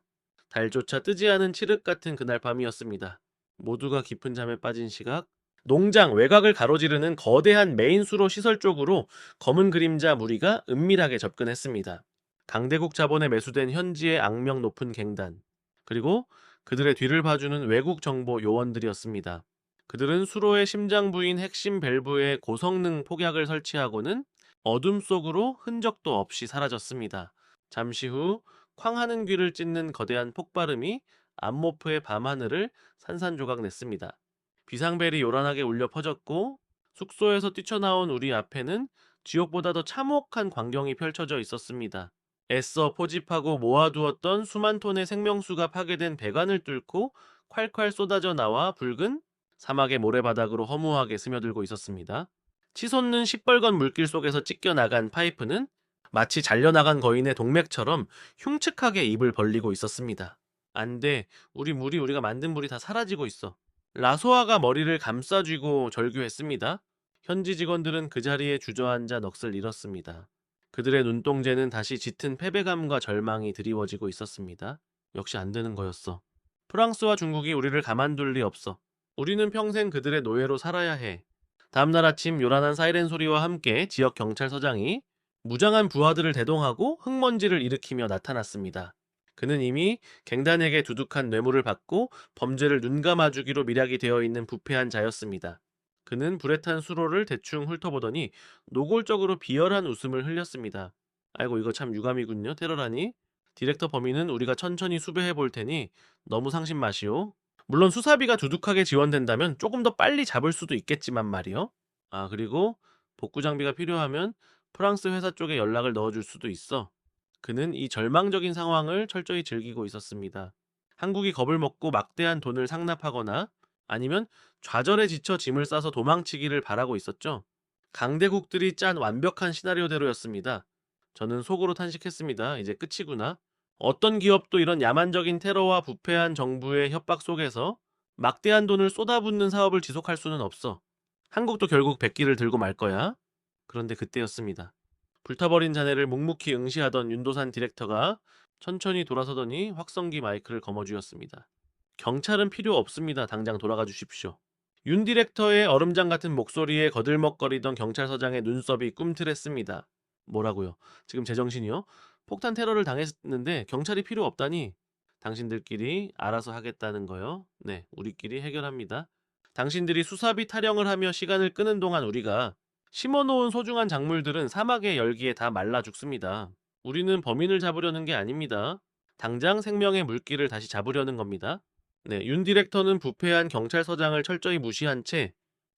달조차 뜨지 않은 칠흑 같은 그날 밤이었습니다. 모두가 깊은 잠에 빠진 시각, 농장 외곽을 가로지르는 거대한 메인 수로 시설 쪽으로 검은 그림자 무리가 은밀하게 접근했습니다. 강대국 자본에 매수된 현지의 악명 높은 갱단, 그리고 그들의 뒤를 봐주는 외국 정보 요원들이었습니다. 그들은 수로의 심장 부인 핵심 밸브에 고성능 폭약을 설치하고는 어둠 속으로 흔적도 없이 사라졌습니다. 잠시 후 쾅하는 귀를 찢는 거대한 폭발음이 암모프의 밤하늘을 산산조각 냈습니다. 비상벨이 요란하게 울려 퍼졌고 숙소에서 뛰쳐나온 우리 앞에는 지옥보다 더 참혹한 광경이 펼쳐져 있었습니다. 애써 포집하고 모아두었던 수만 톤의 생명수가 파괴된 배관을 뚫고 콸콸 쏟아져 나와 붉은 사막의 모래바닥으로 허무하게 스며들고 있었습니다. 치솟는 시뻘건 물길 속에서 찢겨나간 파이프는 마치 잘려나간 거인의 동맥처럼 흉측하게 입을 벌리고 있었습니다. 안 돼. 우리가 만든 물이 다 사라지고 있어. 라소아가 머리를 감싸쥐고 절규했습니다. 현지 직원들은 그 자리에 주저앉아 넋을 잃었습니다. 그들의 눈동자는 다시 짙은 패배감과 절망이 드리워지고 있었습니다. 역시 안 되는 거였어. 프랑스와 중국이 우리를 가만둘 리 없어. 우리는 평생 그들의 노예로 살아야 해. 다음날 아침 요란한 사이렌 소리와 함께 지역 경찰서장이 무장한 부하들을 대동하고 흙먼지를 일으키며 나타났습니다. 그는 이미 갱단에게 두둑한 뇌물을 받고 범죄를 눈감아주기로 밀약이 되어 있는 부패한 자였습니다. 그는 불에 탄 수로를 대충 훑어보더니 노골적으로 비열한 웃음을 흘렸습니다. 아이고 이거 참 유감이군요. 테러라니. 디렉터 범인은 우리가 천천히 수배해 볼 테니 너무 상심 마시오. 물론 수사비가 두둑하게 지원된다면 조금 더 빨리 잡을 수도 있겠지만 말이요. 아 그리고 복구 장비가 필요하면 프랑스 회사 쪽에 연락을 넣어줄 수도 있어. 그는 이 절망적인 상황을 철저히 즐기고 있었습니다. 한국이 겁을 먹고 막대한 돈을 상납하거나 아니면 좌절에 지쳐 짐을 싸서 도망치기를 바라고 있었죠. 강대국들이 짠 완벽한 시나리오대로였습니다. 저는 속으로 탄식했습니다. 이제 끝이구나. 어떤 기업도 이런 야만적인 테러와 부패한 정부의 협박 속에서 막대한 돈을 쏟아붓는 사업을 지속할 수는 없어. 한국도 결국 백기를 들고 말 거야. 그런데 그때였습니다. 불타버린 자네를 묵묵히 응시하던 윤도산 디렉터가 천천히 돌아서더니 확성기 마이크를 거머쥐었습니다. 경찰은 필요 없습니다. 당장 돌아가 주십시오. 윤 디렉터의 얼음장 같은 목소리에 거들먹거리던 경찰서장의 눈썹이 꿈틀했습니다. 뭐라고요? 지금 제정신이요? 폭탄 테러를 당했는데 경찰이 필요 없다니 당신들끼리 알아서 하겠다는 거요? 네, 우리끼리 해결합니다. 당신들이 수사비 타령을 하며 시간을 끄는 동안 우리가 심어놓은 소중한 작물들은 사막의 열기에 다 말라 죽습니다. 우리는 범인을 잡으려는 게 아닙니다. 당장 생명의 물길을 다시 잡으려는 겁니다. 네, 윤 디렉터는 부패한 경찰서장을 철저히 무시한 채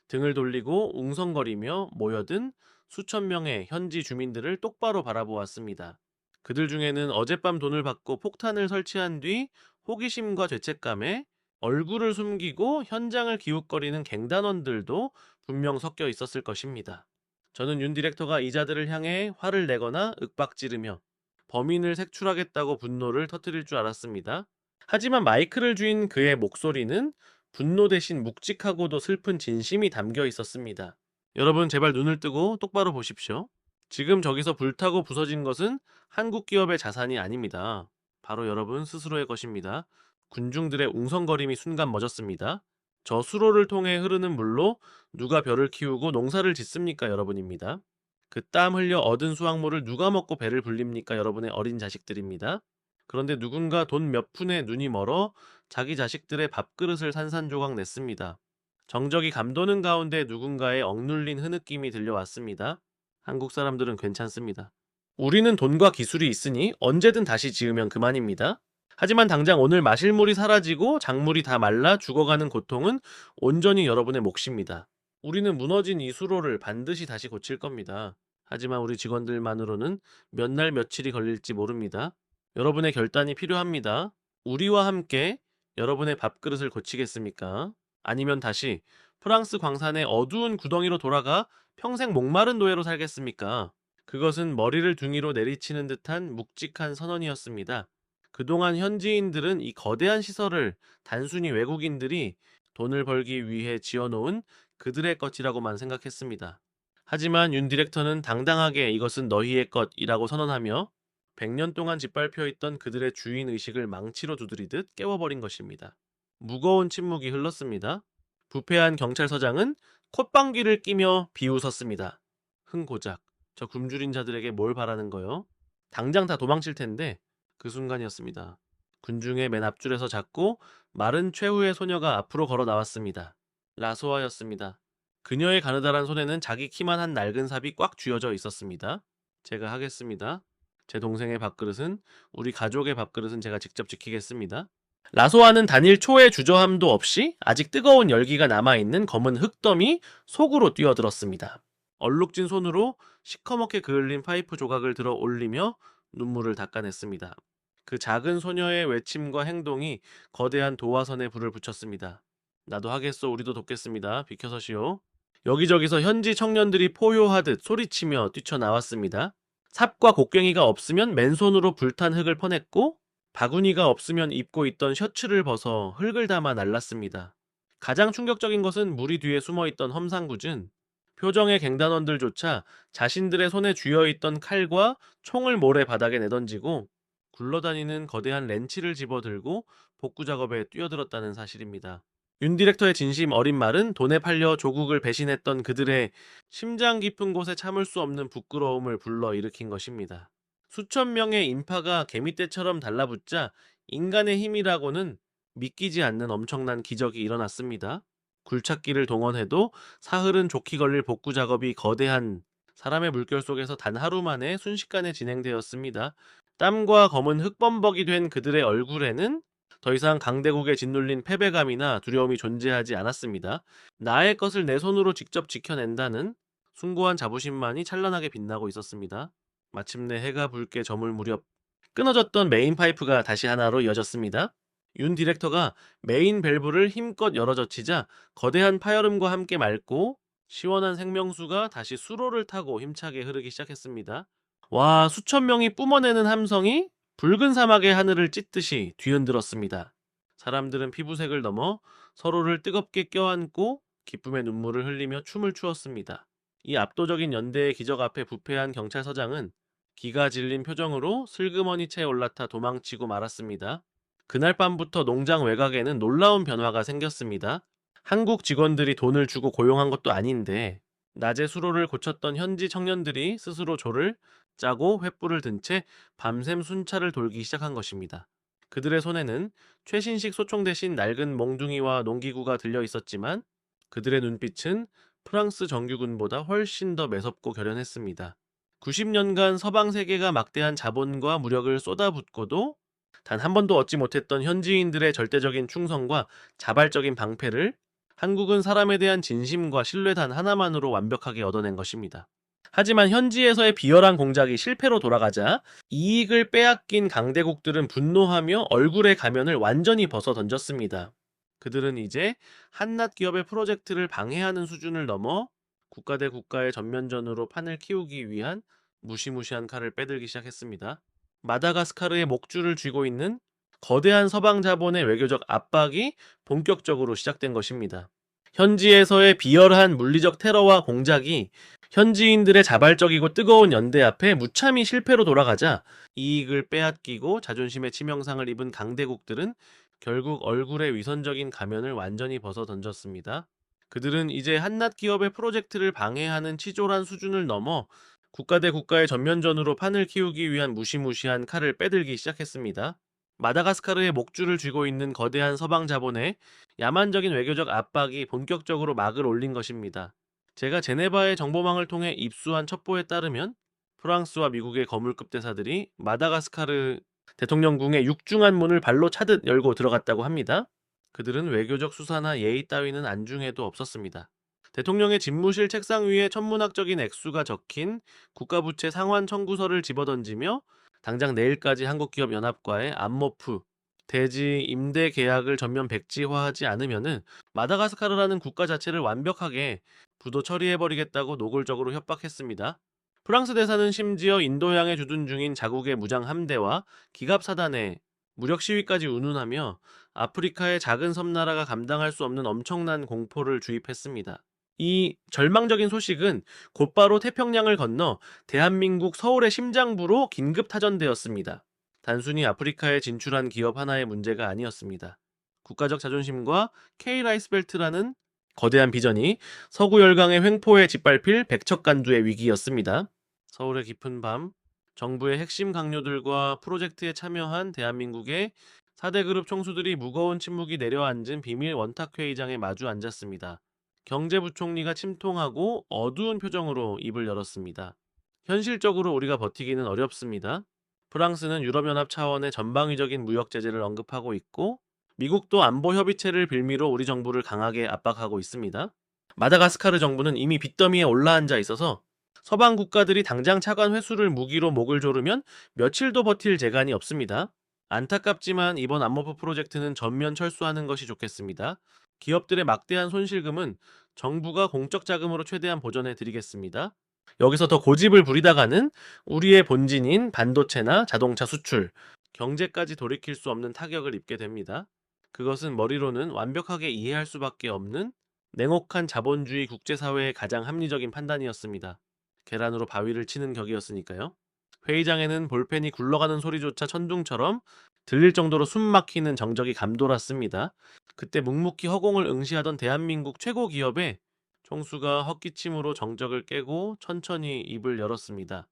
등을 돌리고 웅성거리며 모여든 수천 명의 현지 주민들을 똑바로 바라보았습니다. 그들 중에는 어젯밤 돈을 받고 폭탄을 설치한 뒤 호기심과 죄책감에 얼굴을 숨기고 현장을 기웃거리는 갱단원들도 분명 섞여 있었을 것입니다. 저는 윤 디렉터가 이자들을 향해 화를 내거나 윽박지르며 범인을 색출하겠다고 분노를 터뜨릴 줄 알았습니다. 하지만 마이크를 쥔 그의 목소리는 분노 대신 묵직하고도 슬픈 진심이 담겨 있었습니다. 여러분, 제발 눈을 뜨고 똑바로 보십시오. 지금 저기서 불타고 부서진 것은 한국 기업의 자산이 아닙니다. 바로 여러분 스스로의 것입니다. 군중들의 웅성거림이 순간 멎었습니다. 저 수로를 통해 흐르는 물로 누가 벼를 키우고 농사를 짓습니까, 여러분입니다. 그 땀 흘려 얻은 수확물을 누가 먹고 배를 불립니까, 여러분의 어린 자식들입니다. 그런데 누군가 돈 몇 푼에 눈이 멀어 자기 자식들의 밥그릇을 산산조각 냈습니다. 정적이 감도는 가운데 누군가의 억눌린 흐느낌이 들려왔습니다. 한국 사람들은 괜찮습니다. 우리는 돈과 기술이 있으니 언제든 다시 지으면 그만입니다. 하지만 당장 오늘 마실 물이 사라지고 작물이 다 말라 죽어가는 고통은 온전히 여러분의 몫입니다. 우리는 무너진 이 수로를 반드시 다시 고칠 겁니다. 하지만 우리 직원들만으로는 몇 날 며칠이 걸릴지 모릅니다. 여러분의 결단이 필요합니다. 우리와 함께 여러분의 밥그릇을 고치겠습니까? 아니면 다시 프랑스 광산의 어두운 구덩이로 돌아가 평생 목마른 노예로 살겠습니까? 그것은 머리를 둥이로 내리치는 듯한 묵직한 선언이었습니다. 그동안 현지인들은 이 거대한 시설을 단순히 외국인들이 돈을 벌기 위해 지어놓은 그들의 것이라고만 생각했습니다. 하지만 윤 디렉터는 당당하게 이것은 너희의 것이라고 선언하며 100년 동안 짓밟혀 있던 그들의 주인의식을 망치로 두드리듯 깨워버린 것입니다. 무거운 침묵이 흘렀습니다. 부패한 경찰서장은 콧방귀를 끼며 비웃었습니다. 흥고작, 저 굶주린 자들에게 뭘 바라는 거요? 당장 다 도망칠 텐데. 그 순간이었습니다. 군중의 맨 앞줄에서 작고 마른 최후의 소녀가 앞으로 걸어 나왔습니다. 라소아였습니다. 그녀의 가느다란 손에는 자기 키만 한 낡은 삽이 꽉 쥐어져 있었습니다. 제가 하겠습니다. 제 동생의 밥그릇은, 우리 가족의 밥그릇은 제가 직접 지키겠습니다. 라소아는 단일 초의 주저함도 없이 아직 뜨거운 열기가 남아있는 검은 흙더미 속으로 뛰어들었습니다. 얼룩진 손으로 시커멓게 그을린 파이프 조각을 들어 올리며 눈물을 닦아냈습니다. 그 작은 소녀의 외침과 행동이 거대한 도화선에 불을 붙였습니다. 나도 하겠소, 우리도 돕겠습니다. 비켜서시오. 여기저기서 현지 청년들이 포효하듯 소리치며 뛰쳐나왔습니다. 삽과 곡괭이가 없으면 맨손으로 불탄 흙을 퍼냈고 바구니가 없으면 입고 있던 셔츠를 벗어 흙을 담아 날랐습니다. 가장 충격적인 것은 무리 뒤에 숨어있던 험상궂은 표정의 갱단원들조차 자신들의 손에 쥐어있던 칼과 총을 모래 바닥에 내던지고 굴러다니는 거대한 렌치를 집어들고 복구 작업에 뛰어들었다는 사실입니다. 윤 디렉터의 진심 어린 말은 돈에 팔려 조국을 배신했던 그들의 심장 깊은 곳에 참을 수 없는 부끄러움을 불러일으킨 것입니다. 수천 명의 인파가 개미떼처럼 달라붙자 인간의 힘이라고는 믿기지 않는 엄청난 기적이 일어났습니다. 굴착기를 동원해도 사흘은 좋게 걸릴 복구 작업이 거대한 사람의 물결 속에서 단 하루 만에 순식간에 진행되었습니다. 땀과 검은 흙범벅이 된 그들의 얼굴에는 더 이상 강대국에 짓눌린 패배감이나 두려움이 존재하지 않았습니다. 나의 것을 내 손으로 직접 지켜낸다는 숭고한 자부심만이 찬란하게 빛나고 있었습니다. 마침내 해가 붉게 저물 무렵 끊어졌던 메인 파이프가 다시 하나로 이어졌습니다. 윤 디렉터가 메인 밸브를 힘껏 열어젖히자 거대한 파열음과 함께 맑고 시원한 생명수가 다시 수로를 타고 힘차게 흐르기 시작했습니다. 와, 수천 명이 뿜어내는 함성이 붉은 사막의 하늘을 찢듯이 뒤흔들었습니다. 사람들은 피부색을 넘어 서로를 뜨겁게 껴안고 기쁨의 눈물을 흘리며 춤을 추었습니다. 이 압도적인 연대의 기적 앞에 부패한 경찰서장은 기가 질린 표정으로 슬그머니 채 올라타 도망치고 말았습니다. 그날 밤부터 농장 외곽에는 놀라운 변화가 생겼습니다. 한국 직원들이 돈을 주고 고용한 것도 아닌데 낮에 수로를 고쳤던 현지 청년들이 스스로 조를 짜고 횃불을 든 채 밤샘 순찰을 돌기 시작한 것입니다. 그들의 손에는 최신식 소총 대신 낡은 몽둥이와 농기구가 들려 있었지만 그들의 눈빛은 프랑스 정규군보다 훨씬 더 매섭고 결연했습니다. 90년간 서방 세계가 막대한 자본과 무력을 쏟아붓고도 단 한 번도 얻지 못했던 현지인들의 절대적인 충성과 자발적인 방패를 한국은 사람에 대한 진심과 신뢰 단 하나만으로 완벽하게 얻어낸 것입니다. 하지만 현지에서의 비열한 공작이 실패로 돌아가자 이익을 빼앗긴 강대국들은 분노하며 얼굴의 가면을 완전히 벗어 던졌습니다. 그들은 이제 한낱 기업의 프로젝트를 방해하는 수준을 넘어 국가 대 국가의 전면전으로 판을 키우기 위한 무시무시한 칼을 빼들기 시작했습니다. 마다가스카르의 목줄을 쥐고 있는 거대한 서방 자본의 외교적 압박이 본격적으로 시작된 것입니다. 현지에서의 비열한 물리적 테러와 공작이 현지인들의 자발적이고 뜨거운 연대 앞에 무참히 실패로 돌아가자 이익을 빼앗기고 자존심의 치명상을 입은 강대국들은 결국 얼굴의 위선적인 가면을 완전히 벗어 던졌습니다. 그들은 이제 한낱 기업의 프로젝트를 방해하는 치졸한 수준을 넘어 국가 대 국가의 전면전으로 판을 키우기 위한 무시무시한 칼을 빼들기 시작했습니다. 마다가스카르의 목줄을 쥐고 있는 거대한 서방 자본의 야만적인 외교적 압박이 본격적으로 막을 올린 것입니다. 제가 제네바의 정보망을 통해 입수한 첩보에 따르면 프랑스와 미국의 거물급 대사들이 마다가스카르 대통령궁의 육중한 문을 발로 차듯 열고 들어갔다고 합니다. 그들은 외교적 수사나 예의 따위는 안중에도 없었습니다. 대통령의 집무실 책상 위에 천문학적인 액수가 적힌 국가부채 상환 청구서를 집어던지며 당장 내일까지 한국기업연합과의 암모프, 대지 임대 계약을 전면 백지화하지 않으면은 마다가스카르라는 국가 자체를 완벽하게 부도 처리해버리겠다고 노골적으로 협박했습니다. 프랑스 대사는 심지어 인도양에 주둔 중인 자국의 무장 함대와 기갑사단에 무력 시위까지 운운하며 아프리카의 작은 섬나라가 감당할 수 없는 엄청난 공포를 주입했습니다. 이 절망적인 소식은 곧바로 태평양을 건너 대한민국 서울의 심장부로 긴급 타전되었습니다. 단순히 아프리카에 진출한 기업 하나의 문제가 아니었습니다. 국가적 자존심과 K라이스벨트라는 거대한 비전이 서구 열강의 횡포에 짓밟힐 백척간두의 위기였습니다. 서울의 깊은 밤, 정부의 핵심 강요들과 프로젝트에 참여한 대한민국의 4대 그룹 총수들이 무거운 침묵이 내려앉은 비밀 원탁회의장에 마주 앉았습니다. 경제부총리가 침통하고 어두운 표정으로 입을 열었습니다. 현실적으로 우리가 버티기는 어렵습니다. 프랑스는 유럽연합 차원의 전방위적인 무역 제재를 언급하고 있고 미국도 안보 협의체를 빌미로 우리 정부를 강하게 압박하고 있습니다. 마다가스카르 정부는 이미 빚더미에 올라앉아 있어서 서방 국가들이 당장 차관 회수를 무기로 목을 조르면 며칠도 버틸 재간이 없습니다. 안타깝지만 이번 안모프 프로젝트는 전면 철수하는 것이 좋겠습니다. 기업들의 막대한 손실금은 정부가 공적 자금으로 최대한 보전해 드리겠습니다. 여기서 더 고집을 부리다가는 우리의 본진인 반도체나 자동차 수출, 경제까지 돌이킬 수 없는 타격을 입게 됩니다. 그것은 머리로는 완벽하게 이해할 수밖에 없는 냉혹한 자본주의 국제사회의 가장 합리적인 판단이었습니다. 계란으로 바위를 치는 격이었으니까요. 회의장에는 볼펜이 굴러가는 소리조차 천둥처럼 들릴 정도로 숨 막히는 정적이 감돌았습니다. 그때 묵묵히 허공을 응시하던 대한민국 최고 기업의 총수가 헛기침으로 정적을 깨고 천천히 입을 열었습니다.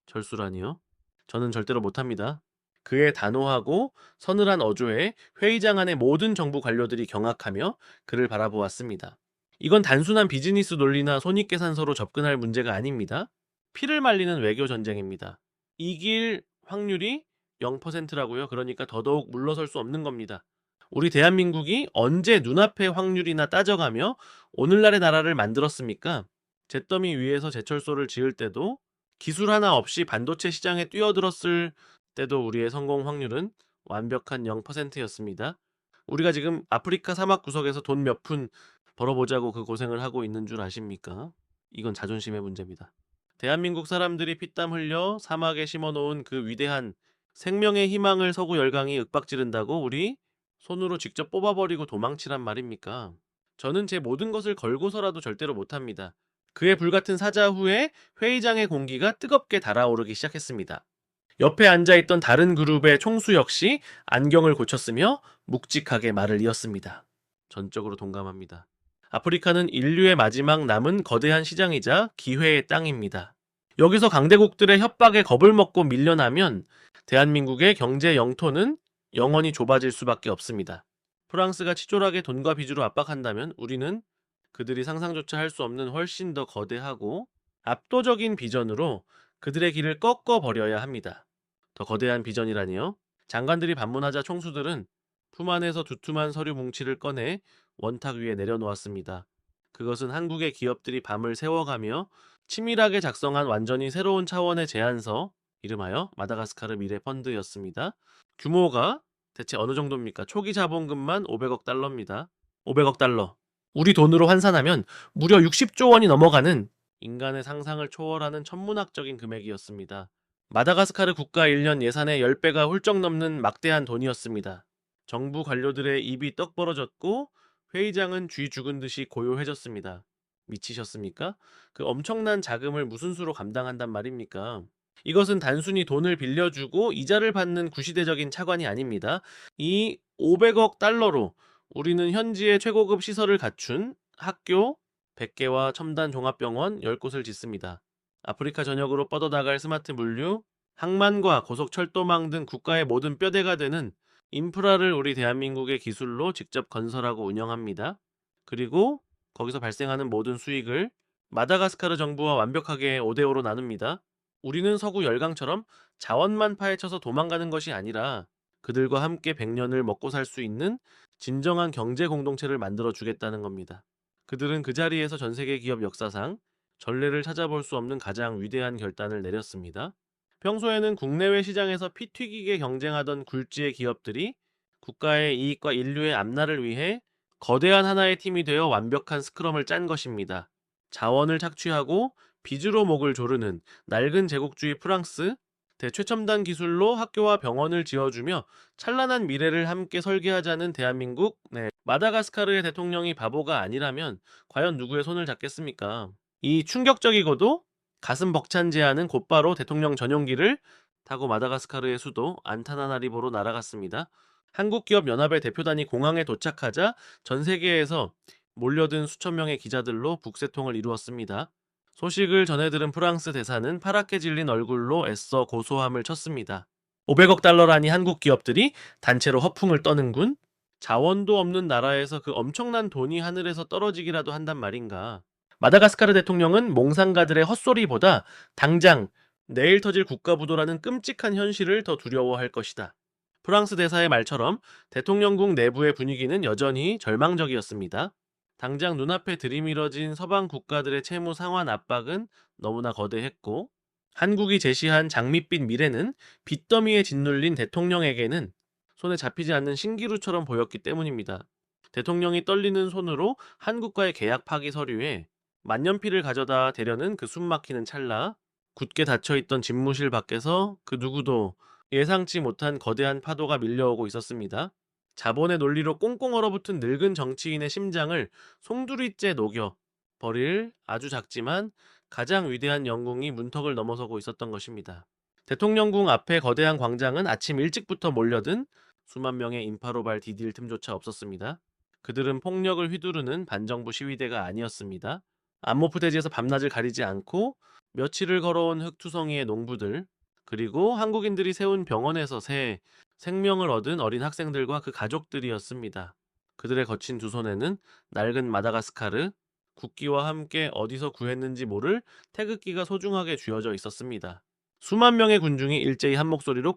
절수라니요? 저는 절대로 못합니다. 그의 단호하고 서늘한 어조에 회의장 안의 모든 정부 관료들이 경악하며 그를 바라보았습니다. 이건 단순한 비즈니스 논리나 손익계산서로 접근할 문제가 아닙니다. 피를 말리는 외교 전쟁입니다. 이길 확률이 0%라고요. 그러니까 더더욱 물러설 수 없는 겁니다. 우리 대한민국이 언제 눈앞의 확률이나 따져가며 오늘날의 나라를 만들었습니까? 잿더미 위에서 제철소를 지을 때도 기술 하나 없이 반도체 시장에 뛰어들었을 때도 우리의 성공 확률은 완벽한 0%였습니다. 우리가 지금 아프리카 사막 구석에서 돈 몇 푼 벌어보자고 그 고생을 하고 있는 줄 아십니까? 이건 자존심의 문제입니다. 대한민국 사람들이 피땀 흘려 사막에 심어놓은 그 위대한 생명의 희망을 서구 열강이 윽박지른다고 우리 손으로 직접 뽑아버리고 도망치란 말입니까? 저는 제 모든 것을 걸고서라도 절대로 못합니다. 그의 불같은 사자 후에 회의장의 공기가 뜨겁게 달아오르기 시작했습니다. 옆에 앉아있던 다른 그룹의 총수 역시 안경을 고쳤으며 묵직하게 말을 이었습니다. 전적으로 동감합니다. 아프리카는 인류의 마지막 남은 거대한 시장이자 기회의 땅입니다. 여기서 강대국들의 협박에 겁을 먹고 밀려나면 대한민국의 경제 영토는 영원히 좁아질 수밖에 없습니다. 프랑스가 치졸하게 돈과 빚으로 압박한다면 우리는 그들이 상상조차 할 수 없는 훨씬 더 거대하고 압도적인 비전으로 그들의 길을 꺾어버려야 합니다. 더 거대한 비전이라니요? 장관들이 방문하자 총수들은 품 안에서 두툼한 서류 뭉치를 꺼내 원탁 위에 내려놓았습니다. 그것은 한국의 기업들이 밤을 새워가며 치밀하게 작성한 완전히 새로운 차원의 제안서, 이름하여 마다가스카르 미래 펀드였습니다. 규모가 대체 어느 정도입니까? 초기 자본금만 500억 달러입니다. 500억 달러. 우리 돈으로 환산하면 무려 60조 원이 넘어가는 인간의 상상을 초월하는 천문학적인 금액이었습니다. 마다가스카르 국가 1년 예산의 10배가 훌쩍 넘는 막대한 돈이었습니다. 정부 관료들의 입이 떡 벌어졌고 회의장은 쥐 죽은 듯이 고요해졌습니다. 미치셨습니까? 그 엄청난 자금을 무슨 수로 감당한단 말입니까? 이것은 단순히 돈을 빌려주고 이자를 받는 구시대적인 차관이 아닙니다. 이 500억 달러로 우리는 현지의 최고급 시설을 갖춘 학교 100개와 첨단 종합병원 10곳을 짓습니다. 아프리카 전역으로 뻗어나갈 스마트 물류, 항만과 고속철도망 등 국가의 모든 뼈대가 되는 인프라를 우리 대한민국의 기술로 직접 건설하고 운영합니다. 그리고 거기서 발생하는 모든 수익을 마다가스카르 정부와 완벽하게 5대5로 나눕니다. 우리는 서구 열강처럼 자원만 파헤쳐서 도망가는 것이 아니라 그들과 함께 100년을 먹고 살 수 있는 진정한 경제 공동체를 만들어 주겠다는 겁니다. 그들은 그 자리에서 전 세계 기업 역사상 전례를 찾아볼 수 없는 가장 위대한 결단을 내렸습니다. 평소에는 국내외 시장에서 피 튀기게 경쟁하던 굴지의 기업들이 국가의 이익과 인류의 앞날을 위해 거대한 하나의 팀이 되어 완벽한 스크럼을 짠 것입니다. 자원을 착취하고 빚으로 목을 조르는 낡은 제국주의 프랑스, 대최첨단 기술로 학교와 병원을 지어주며 찬란한 미래를 함께 설계하자는 대한민국, 마다가스카르의 대통령이 바보가 아니라면 과연 누구의 손을 잡겠습니까? 이 충격적이고도 가슴 벅찬 제안은 곧바로 대통령 전용기를 타고 마다가스카르의 수도 안타나나리보로 날아갔습니다. 한국기업연합의 대표단이 공항에 도착하자 전 세계에서 몰려든 수천 명의 기자들로 북새통을 이루었습니다. 소식을 전해들은 프랑스 대사는 파랗게 질린 얼굴로 애써 고소함을 쳤습니다. 500억 달러라니 한국 기업들이 단체로 허풍을 떠는군? 자원도 없는 나라에서 그 엄청난 돈이 하늘에서 떨어지기라도 한단 말인가. 마다가스카르 대통령은 몽상가들의 헛소리보다 당장 내일 터질 국가부도라는 끔찍한 현실을 더 두려워할 것이다. 프랑스 대사의 말처럼 대통령궁 내부의 분위기는 여전히 절망적이었습니다. 당장 눈앞에 들이밀어진 서방 국가들의 채무 상환 압박은 너무나 거대했고 한국이 제시한 장밋빛 미래는 빚더미에 짓눌린 대통령에게는 손에 잡히지 않는 신기루처럼 보였기 때문입니다. 대통령이 떨리는 손으로 한국과의 계약 파기 서류에 만년필을 가져다 대려는 그 숨막히는 찰나 굳게 닫혀있던 집무실 밖에서 그 누구도 예상치 못한 거대한 파도가 밀려오고 있었습니다. 자본의 논리로 꽁꽁 얼어붙은 늙은 정치인의 심장을 송두리째 녹여 버릴 아주 작지만 가장 위대한 영궁이 문턱을 넘어서고 있었던 것입니다. 대통령궁 앞에 거대한 광장은 아침 일찍부터 몰려든 수만 명의 인파로 디딜 틈조차 없었습니다. 그들은 폭력을 휘두르는 반정부 시위대가 아니었습니다. 안모프 대지에서 밤낮을 가리지 않고 며칠을 걸어온 흙투성이의 농부들, 그리고 한국인들이 세운 병원에서 새 생명을 얻은 어린 학생들과 그 가족들이었습니다. 그들의 거친 두 손에는 낡은 마다가스카르, 국기와 함께 어디서 구했는지 모를 태극기가 소중하게 쥐어져 있었습니다. 수만 명의 군중이 일제히 한 목소리로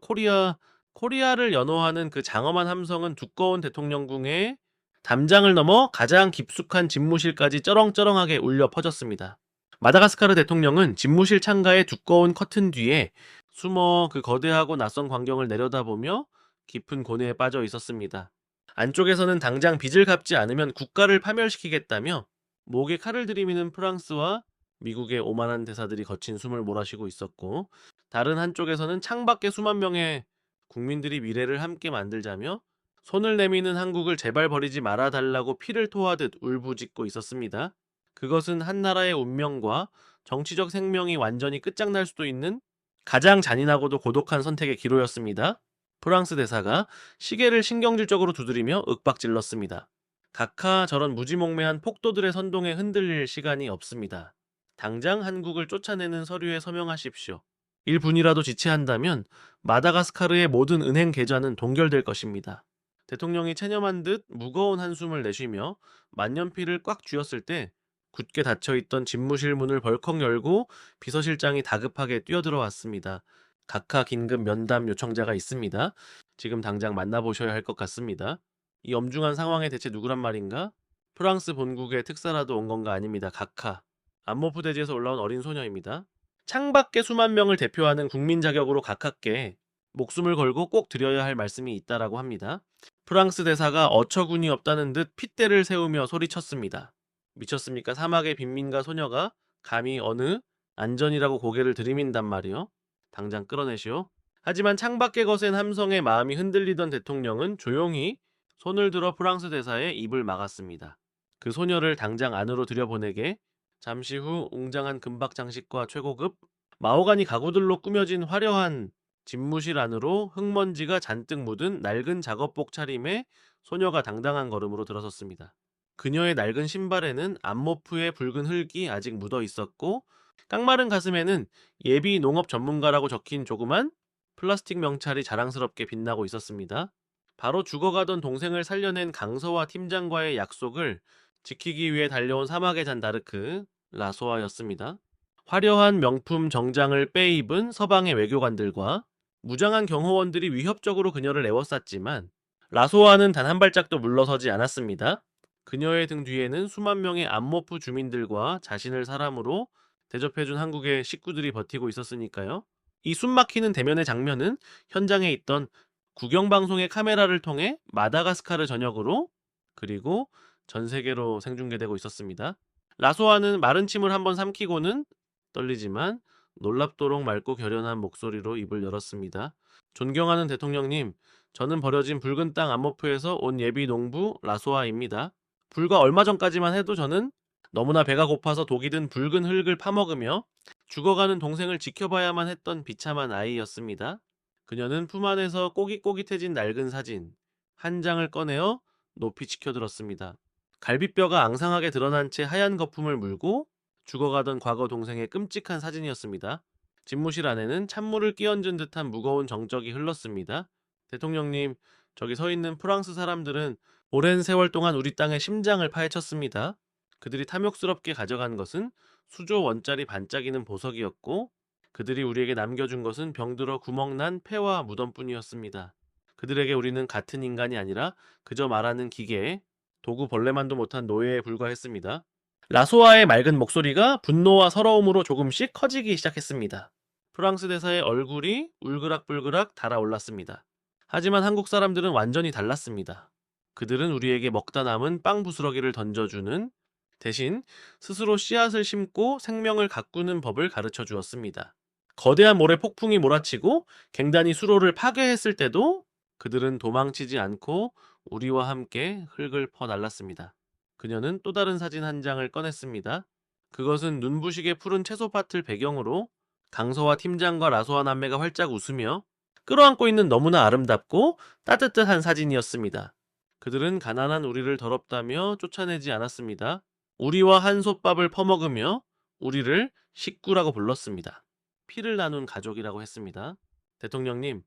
코리아를 연호하는 그 장엄한 함성은 두꺼운 대통령궁의 담장을 넘어 가장 깊숙한 집무실까지 쩌렁쩌렁하게 울려 퍼졌습니다. 마다가스카르 대통령은 집무실 창가의 두꺼운 커튼 뒤에 숨어 그 거대하고 낯선 광경을 내려다보며 깊은 고뇌에 빠져 있었습니다. 안쪽에서는 당장 빚을 갚지 않으면 국가를 파멸시키겠다며 목에 칼을 들이미는 프랑스와 미국의 오만한 대사들이 거친 숨을 몰아쉬고 있었고, 다른 한쪽에서는 창밖에 수만 명의 국민들이 미래를 함께 만들자며 손을 내미는 한국을 제발 버리지 말아달라고 피를 토하듯 울부짖고 있었습니다. 그것은 한 나라의 운명과 정치적 생명이 완전히 끝장날 수도 있는 가장 잔인하고도 고독한 선택의 기로였습니다. 프랑스 대사가 시계를 신경질적으로 두드리며 윽박질렀습니다. 각하 저런 무지몽매한 폭도들의 선동에 흔들릴 시간이 없습니다. 당장 한국을 쫓아내는 서류에 서명하십시오. 1분이라도 지체한다면 마다가스카르의 모든 은행 계좌는 동결될 것입니다. 대통령이 체념한 듯 무거운 한숨을 내쉬며 만년필을 꽉 쥐었을 때 굳게 닫혀있던 집무실 문을 벌컥 열고 비서실장이 다급하게 뛰어들어왔습니다. 각하 긴급 면담 요청자가 있습니다. 지금 당장 만나보셔야 할 것 같습니다. 이 엄중한 상황에 대체 누구란 말인가? 프랑스 본국의 특사라도 온 건가 아닙니다. 각하. 안모프 대지에서 올라온 어린 소녀입니다. 창밖의 수만 명을 대표하는 국민 자격으로 각하께 목숨을 걸고 꼭 드려야 할 말씀이 있다라고 합니다. 프랑스 대사가 어처구니 없다는 듯 핏대를 세우며 소리쳤습니다. 미쳤습니까? 사막의 빈민가 소녀가 감히 어느 안전이라고 고개를 들이민단 말이요. 당장 끌어내시오. 하지만 창밖에 거센 함성에 마음이 흔들리던 대통령은 조용히 손을 들어 프랑스 대사의 입을 막았습니다. 그 소녀를 당장 안으로 들여보내게 잠시 후 웅장한 금박 장식과 최고급 마호가니 가구들로 꾸며진 화려한 집무실 안으로 흙먼지가 잔뜩 묻은 낡은 작업복 차림에 소녀가 당당한 걸음으로 들어섰습니다. 그녀의 낡은 신발에는 안모프의 붉은 흙이 아직 묻어 있었고 깡마른 가슴에는 예비 농업 전문가라고 적힌 조그만 플라스틱 명찰이 자랑스럽게 빛나고 있었습니다. 바로 죽어가던 동생을 살려낸 강서와 팀장과의 약속을 지키기 위해 달려온 사막의 잔다르크 라소아였습니다. 화려한 명품 정장을 빼입은 서방의 외교관들과 무장한 경호원들이 위협적으로 그녀를 에워쌌지만 라소아는 단 한 발짝도 물러서지 않았습니다. 그녀의 등 뒤에는 수만 명의 안모프 주민들과 자신을 사람으로 대접해준 한국의 식구들이 버티고 있었으니까요. 이 숨막히는 대면의 장면은 현장에 있던 국영방송의 카메라를 통해 마다가스카르 전역으로 그리고 전 세계로 생중계되고 있었습니다. 라소아는 마른 침을 한번 삼키고는 떨리지만 놀랍도록 맑고 결연한 목소리로 입을 열었습니다. 존경하는 대통령님, 저는 버려진 붉은 땅 안모프에서 온 예비 농부 라소아입니다. 불과 얼마 전까지만 해도 저는 너무나 배가 고파서 독이 든 붉은 흙을 파먹으며 죽어가는 동생을 지켜봐야만 했던 비참한 아이였습니다. 그녀는 품 안에서 꼬깃꼬깃해진 낡은 사진 한 장을 꺼내어 높이 치켜들었습니다. 갈비뼈가 앙상하게 드러난 채 하얀 거품을 물고 죽어가던 과거 동생의 끔찍한 사진이었습니다. 집무실 안에는 찬물을 끼얹은 듯한 무거운 정적이 흘렀습니다. 대통령님, 저기 서 있는 프랑스 사람들은 오랜 세월 동안 우리 땅의 심장을 파헤쳤습니다. 그들이 탐욕스럽게 가져간 것은 수조 원짜리 반짝이는 보석이었고 그들이 우리에게 남겨준 것은 병들어 구멍난 폐와 무덤뿐이었습니다. 그들에게 우리는 같은 인간이 아니라 그저 말하는 기계, 도구 벌레만도 못한 노예에 불과했습니다. 라소아의 맑은 목소리가 분노와 서러움으로 조금씩 커지기 시작했습니다. 프랑스 대사의 얼굴이 울그락불그락 달아올랐습니다. 하지만 한국 사람들은 완전히 달랐습니다. 그들은 우리에게 먹다 남은 빵 부스러기를 던져주는 대신 스스로 씨앗을 심고 생명을 가꾸는 법을 가르쳐 주었습니다. 거대한 모래 폭풍이 몰아치고 갱단이 수로를 파괴했을 때도 그들은 도망치지 않고 우리와 함께 흙을 퍼날랐습니다. 그녀는 또 다른 사진 한 장을 꺼냈습니다. 그것은 눈부시게 푸른 채소밭을 배경으로 강서와 팀장과 라소아 남매가 활짝 웃으며 끌어안고 있는 너무나 아름답고 따뜻한 사진이었습니다. 그들은 가난한 우리를 더럽다며 쫓아내지 않았습니다. 우리와 한솥밥을 퍼먹으며 우리를 식구라고 불렀습니다. 피를 나눈 가족이라고 했습니다. 대통령님,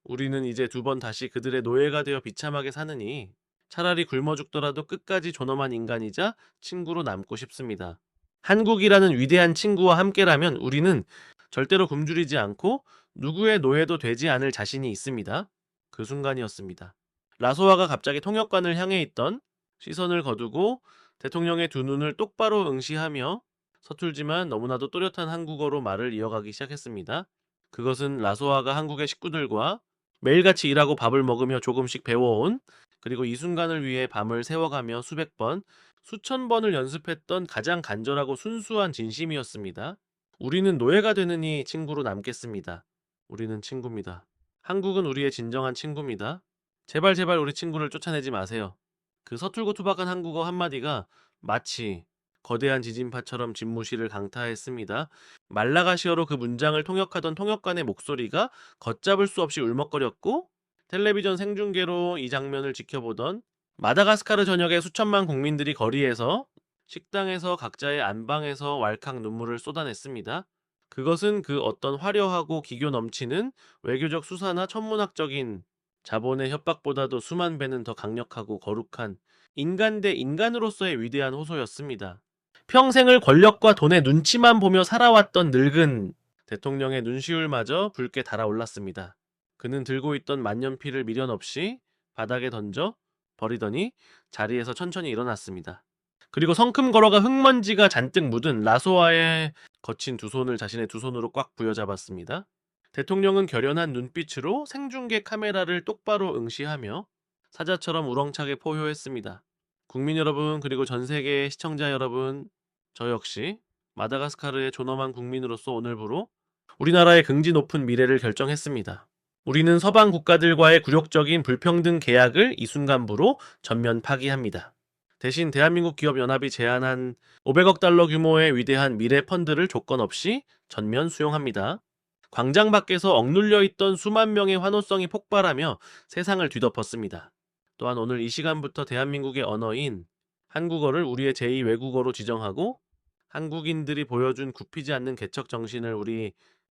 우리는 이제 두 번 다시 그들의 노예가 되어 비참하게 사느니 차라리 굶어 죽더라도 끝까지 존엄한 인간이자 친구로 남고 싶습니다. 한국이라는 위대한 친구와 함께라면 우리는 절대로 굶주리지 않고 누구의 노예도 되지 않을 자신이 있습니다. 그 순간이었습니다. 라소아가 갑자기 통역관을 향해 있던 시선을 거두고 대통령의 두 눈을 똑바로 응시하며 서툴지만 너무나도 또렷한 한국어로 말을 이어가기 시작했습니다. 그것은 라소아가 한국의 식구들과 매일같이 일하고 밥을 먹으며 조금씩 배워온 그리고 이 순간을 위해 밤을 새워가며 수백 번, 수천 번을 연습했던 가장 간절하고 순수한 진심이었습니다. 우리는 노예가 되느니 친구로 남겠습니다. 우리는 친구입니다. 한국은 우리의 진정한 친구입니다. 제발 제발 우리 친구를 쫓아내지 마세요. 그 서툴고 투박한 한국어 한마디가 마치 거대한 지진파처럼 집무실을 강타했습니다. 말라가시어로 그 문장을 통역하던 통역관의 목소리가 걷잡을 수 없이 울먹거렸고 텔레비전 생중계로 이 장면을 지켜보던 마다가스카르 전역의 수천만 국민들이 거리에서, 식당에서, 각자의 안방에서 왈칵 눈물을 쏟아냈습니다. 그것은 그 어떤 화려하고 기교 넘치는 외교적 수사나 천문학적인 자본의 협박보다도 수만 배는 더 강력하고 거룩한 인간 대 인간으로서의 위대한 호소였습니다. 평생을 권력과 돈의 눈치만 보며 살아왔던 늙은 대통령의 눈시울마저 붉게 달아올랐습니다. 그는 들고 있던 만년필을 미련 없이 바닥에 던져 버리더니 자리에서 천천히 일어났습니다. 그리고 성큼 걸어가 흙먼지가 잔뜩 묻은 라소아의 거친 두 손을 자신의 두 손으로 꽉 부여잡았습니다. 대통령은 결연한 눈빛으로 생중계 카메라를 똑바로 응시하며 사자처럼 우렁차게 포효했습니다. 국민 여러분, 그리고 전 세계의 시청자 여러분, 저 역시 마다가스카르의 존엄한 국민으로서 오늘부로 우리나라의 긍지 높은 미래를 결정했습니다. 우리는 서방 국가들과의 굴욕적인 불평등 계약을 이 순간부로 전면 파기합니다. 대신 대한민국 기업연합이 제안한 500억 달러 규모의 위대한 미래 펀드를 조건 없이 전면 수용합니다. 광장 밖에서 억눌려 있던 수만 명의 환호성이 폭발하며 세상을 뒤덮었습니다. 또한 오늘 이 시간부터 대한민국의 언어인 한국어를 우리의 제2 외국어로 지정하고 한국인들이 보여준 굽히지 않는 개척 정신을 우리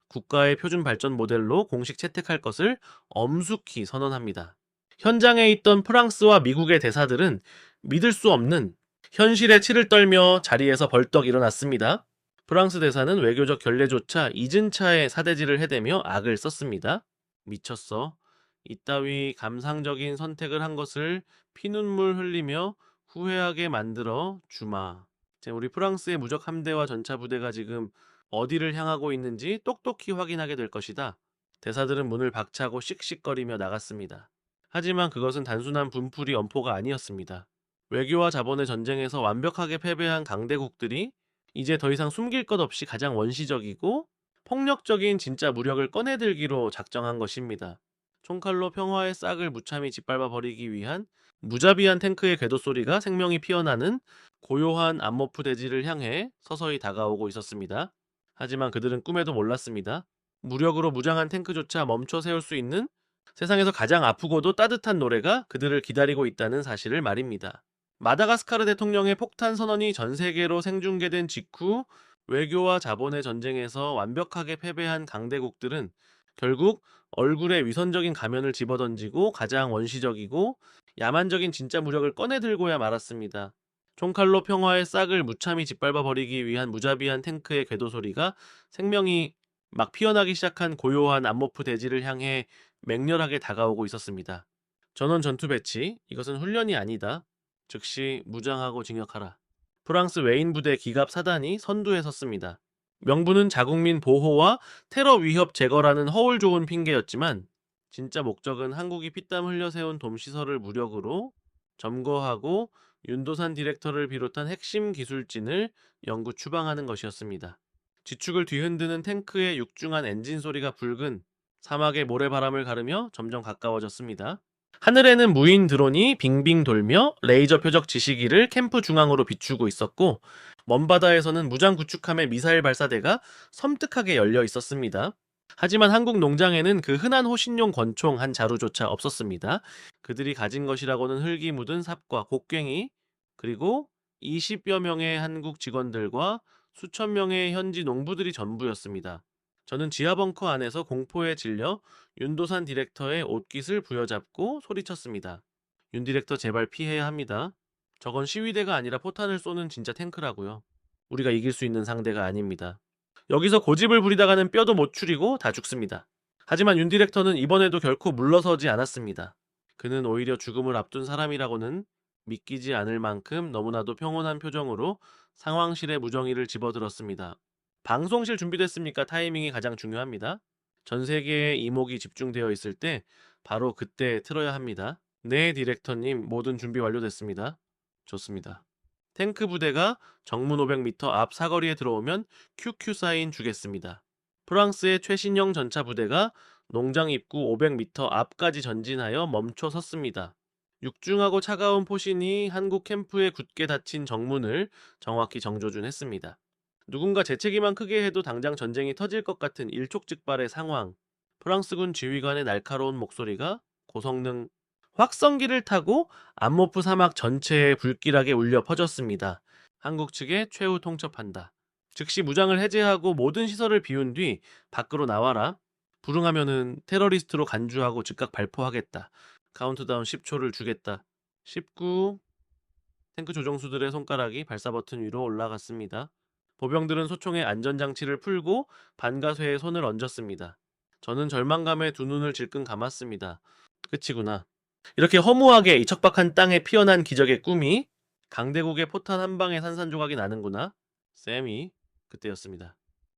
국가의 표준 발전 모델로 공식 채택할 것을 엄숙히 선언합니다. 현장에 있던 프랑스와 미국의 대사들은 믿을 수 없는 현실의 치를 떨며 자리에서 벌떡 일어났습니다. 프랑스 대사는 외교적 결례조차 잊은 차에 사대질을 해대며 악을 썼습니다. 미쳤어. 이따위 감상적인 선택을 한 것을 피눈물 흘리며 후회하게 만들어 주마. 우리 프랑스의 무적 함대와 전차 부대가 지금 어디를 향하고 있는지 똑똑히 확인하게 될 것이다. 대사들은 문을 박차고 씩씩거리며 나갔습니다. 하지만 그것은 단순한 분풀이 엄포가 아니었습니다. 외교와 자본의 전쟁에서 완벽하게 패배한 강대국들이 이제 더 이상 숨길 것 없이 가장 원시적이고 폭력적인 진짜 무력을 꺼내들기로 작정한 것입니다. 총칼로 평화의 싹을 무참히 짓밟아 버리기 위한 무자비한 탱크의 궤도 소리가 생명이 피어나는 고요한 암모프 대지를 향해 서서히 다가오고 있었습니다. 하지만 그들은 꿈에도 몰랐습니다. 무력으로 무장한 탱크조차 멈춰 세울 수 있는 세상에서 가장 아프고도 따뜻한 노래가 그들을 기다리고 있다는 사실을 말입니다. 마다가스카르 대통령의 폭탄 선언이 전 세계로 생중계된 직후 외교와 자본의 전쟁에서 완벽하게 패배한 강대국들은 결국 얼굴에 위선적인 가면을 집어던지고 가장 원시적이고 야만적인 진짜 무력을 꺼내들고야 말았습니다. 총칼로 평화의 싹을 무참히 짓밟아 버리기 위한 무자비한 탱크의 궤도 소리가 생명이 막 피어나기 시작한 고요한 암모프 대지를 향해 맹렬하게 다가오고 있었습니다. 전원 전투 배치, 이것은 훈련이 아니다. 즉시 무장하고 징역하라. 프랑스 외인 부대 기갑 사단이 선두에 섰습니다. 명분은 자국민 보호와 테러 위협 제거라는 허울 좋은 핑계였지만 진짜 목적은 한국이 피땀 흘려 세운 돔시설을 무력으로 점거하고 윤도산 디렉터를 비롯한 핵심 기술진을 영구 추방하는 것이었습니다. 지축을 뒤흔드는 탱크의 육중한 엔진 소리가 붉은 사막의 모래바람을 가르며 점점 가까워졌습니다. 하늘에는 무인 드론이 빙빙 돌며 레이저 표적 지시기를 캠프 중앙으로 비추고 있었고 먼 바다에서는 무장 구축함의 미사일 발사대가 섬뜩하게 열려 있었습니다. 하지만 한국 농장에는 그 흔한 호신용 권총 한 자루조차 없었습니다. 그들이 가진 것이라고는 흙이 묻은 삽과 곡괭이, 그리고 20여 명의 한국 직원들과 수천 명의 현지 농부들이 전부였습니다. 저는 지하 벙커 안에서 공포에 질려 윤도산 디렉터의 옷깃을 부여잡고 소리쳤습니다. 윤 디렉터 제발 피해야 합니다. 저건 시위대가 아니라 포탄을 쏘는 진짜 탱크라고요. 우리가 이길 수 있는 상대가 아닙니다. 여기서 고집을 부리다가는 뼈도 못 추리고 다 죽습니다. 하지만 윤 디렉터는 이번에도 결코 물러서지 않았습니다. 그는 오히려 죽음을 앞둔 사람이라고는 믿기지 않을 만큼 너무나도 평온한 표정으로 상황실의 무정의를 집어들었습니다. 방송실 준비됐습니까? 타이밍이 가장 중요합니다. 전 세계의 이목이 집중되어 있을 때 바로 그때 틀어야 합니다. 네, 디렉터님, 모든 준비 완료됐습니다. 좋습니다. 탱크 부대가 정문 500m 앞 사거리에 들어오면 QQ 사인 주겠습니다. 프랑스의 최신형 전차 부대가 농장 입구 500m 앞까지 전진하여 멈춰 섰습니다. 육중하고 차가운 포신이 한국 캠프에 굳게 닫힌 정문을 정확히 정조준했습니다. 누군가 재채기만 크게 해도 당장 전쟁이 터질 것 같은 일촉즉발의 상황. 프랑스군 지휘관의 날카로운 목소리가 고성능 확성기를 타고 안모프 사막 전체에 불길하게 울려 퍼졌습니다. 한국 측에 최후 통첩한다. 즉시 무장을 해제하고 모든 시설을 비운 뒤 밖으로 나와라. 불응하면은 테러리스트로 간주하고 즉각 발포하겠다. 카운트다운 10초를 주겠다. 19. 탱크 조종수들의 손가락이 발사 버튼 위로 올라갔습니다. 보병들은 소총의 안전장치를 풀고 반가쇠에 손을 얹었습니다. 저는 절망감에 두 눈을 질끈 감았습니다. 끝이구나. 이렇게 허무하게 이 척박한 땅에 피어난 기적의 꿈이 강대국의 포탄 한 방에 산산조각이 나는구나. 쌤이 그때였습니다.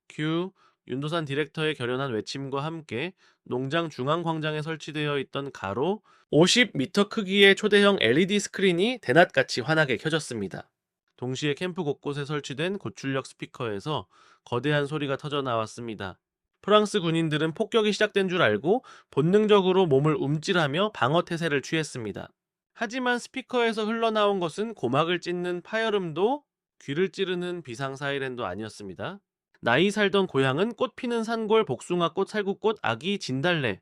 큐 윤도산 디렉터의 결연한 외침과 함께 농장 중앙 광장에 설치되어 있던 가로 50m 크기의 초대형 LED 스크린이 대낮같이 환하게 켜졌습니다. 동시에 캠프 곳곳에 설치된 고출력 스피커에서 거대한 소리가 터져 나왔습니다. 프랑스 군인들은 폭격이 시작된 줄 알고 본능적으로 몸을 움찔하며 방어 태세를 취했습니다. 하지만 스피커에서 흘러나온 것은 고막을 찢는 파열음도 귀를 찌르는 비상 사이렌도 아니었습니다. 나이 살던 고향은 꽃 피는 산골 복숭아꽃 살구꽃 아기 진달래,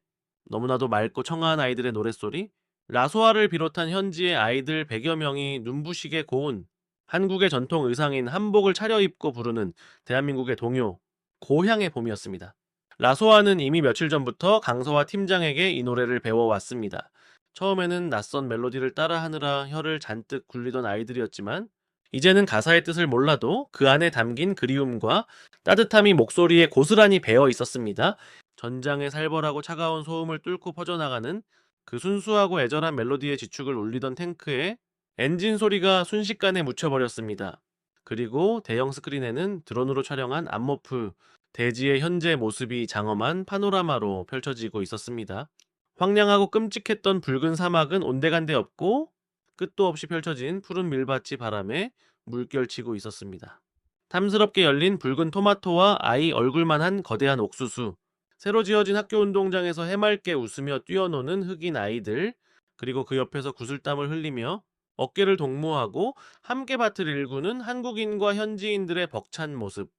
너무나도 맑고 청아한 아이들의 노랫소리, 라소아를 비롯한 현지의 아이들 100여 명이 눈부시게 고운 한국의 전통 의상인 한복을 차려입고 부르는 대한민국의 동요 고향의 봄이었습니다. 라소아는 이미 며칠 전부터 강서와 팀장에게 이 노래를 배워왔습니다. 처음에는 낯선 멜로디를 따라하느라 혀를 잔뜩 굴리던 아이들이었지만 이제는 가사의 뜻을 몰라도 그 안에 담긴 그리움과 따뜻함이 목소리에 고스란히 배어 있었습니다. 전장의 살벌하고 차가운 소음을 뚫고 퍼져나가는 그 순수하고 애절한 멜로디의 지축을 울리던 탱크에 엔진 소리가 순식간에 묻혀버렸습니다. 그리고 대형 스크린에는 드론으로 촬영한 암모프, 대지의 현재 모습이 장엄한 파노라마로 펼쳐지고 있었습니다. 황량하고 끔찍했던 붉은 사막은 온데간데 없고 끝도 없이 펼쳐진 푸른 밀밭이 바람에 물결치고 있었습니다. 탐스럽게 열린 붉은 토마토와 아이 얼굴만한 거대한 옥수수, 새로 지어진 학교 운동장에서 해맑게 웃으며 뛰어노는 흑인 아이들, 그리고 그 옆에서 구슬땀을 흘리며 어깨를 동무하고 함께밭을 일구는 한국인과 현지인들의 벅찬 모습.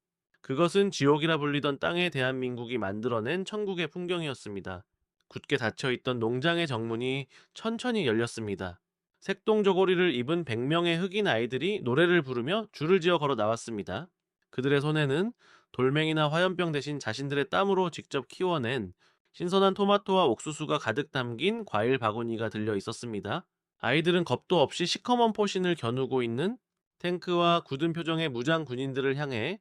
그것은 지옥이라 불리던 땅의 대한민국이 만들어낸 천국의 풍경이었습니다. 굳게 닫혀있던 농장의 정문이 천천히 열렸습니다. 색동저고리를 입은 100명의 흑인 아이들이 노래를 부르며 줄을 지어 걸어 나왔습니다. 그들의 손에는 돌멩이나 화염병 대신 자신들의 땀으로 직접 키워낸 신선한 토마토와 옥수수가 가득 담긴 과일 바구니가 들려 있었습니다. 아이들은 겁도 없이 시커먼 포신을 겨누고 있는 탱크와 굳은 표정의 무장 군인들을 향해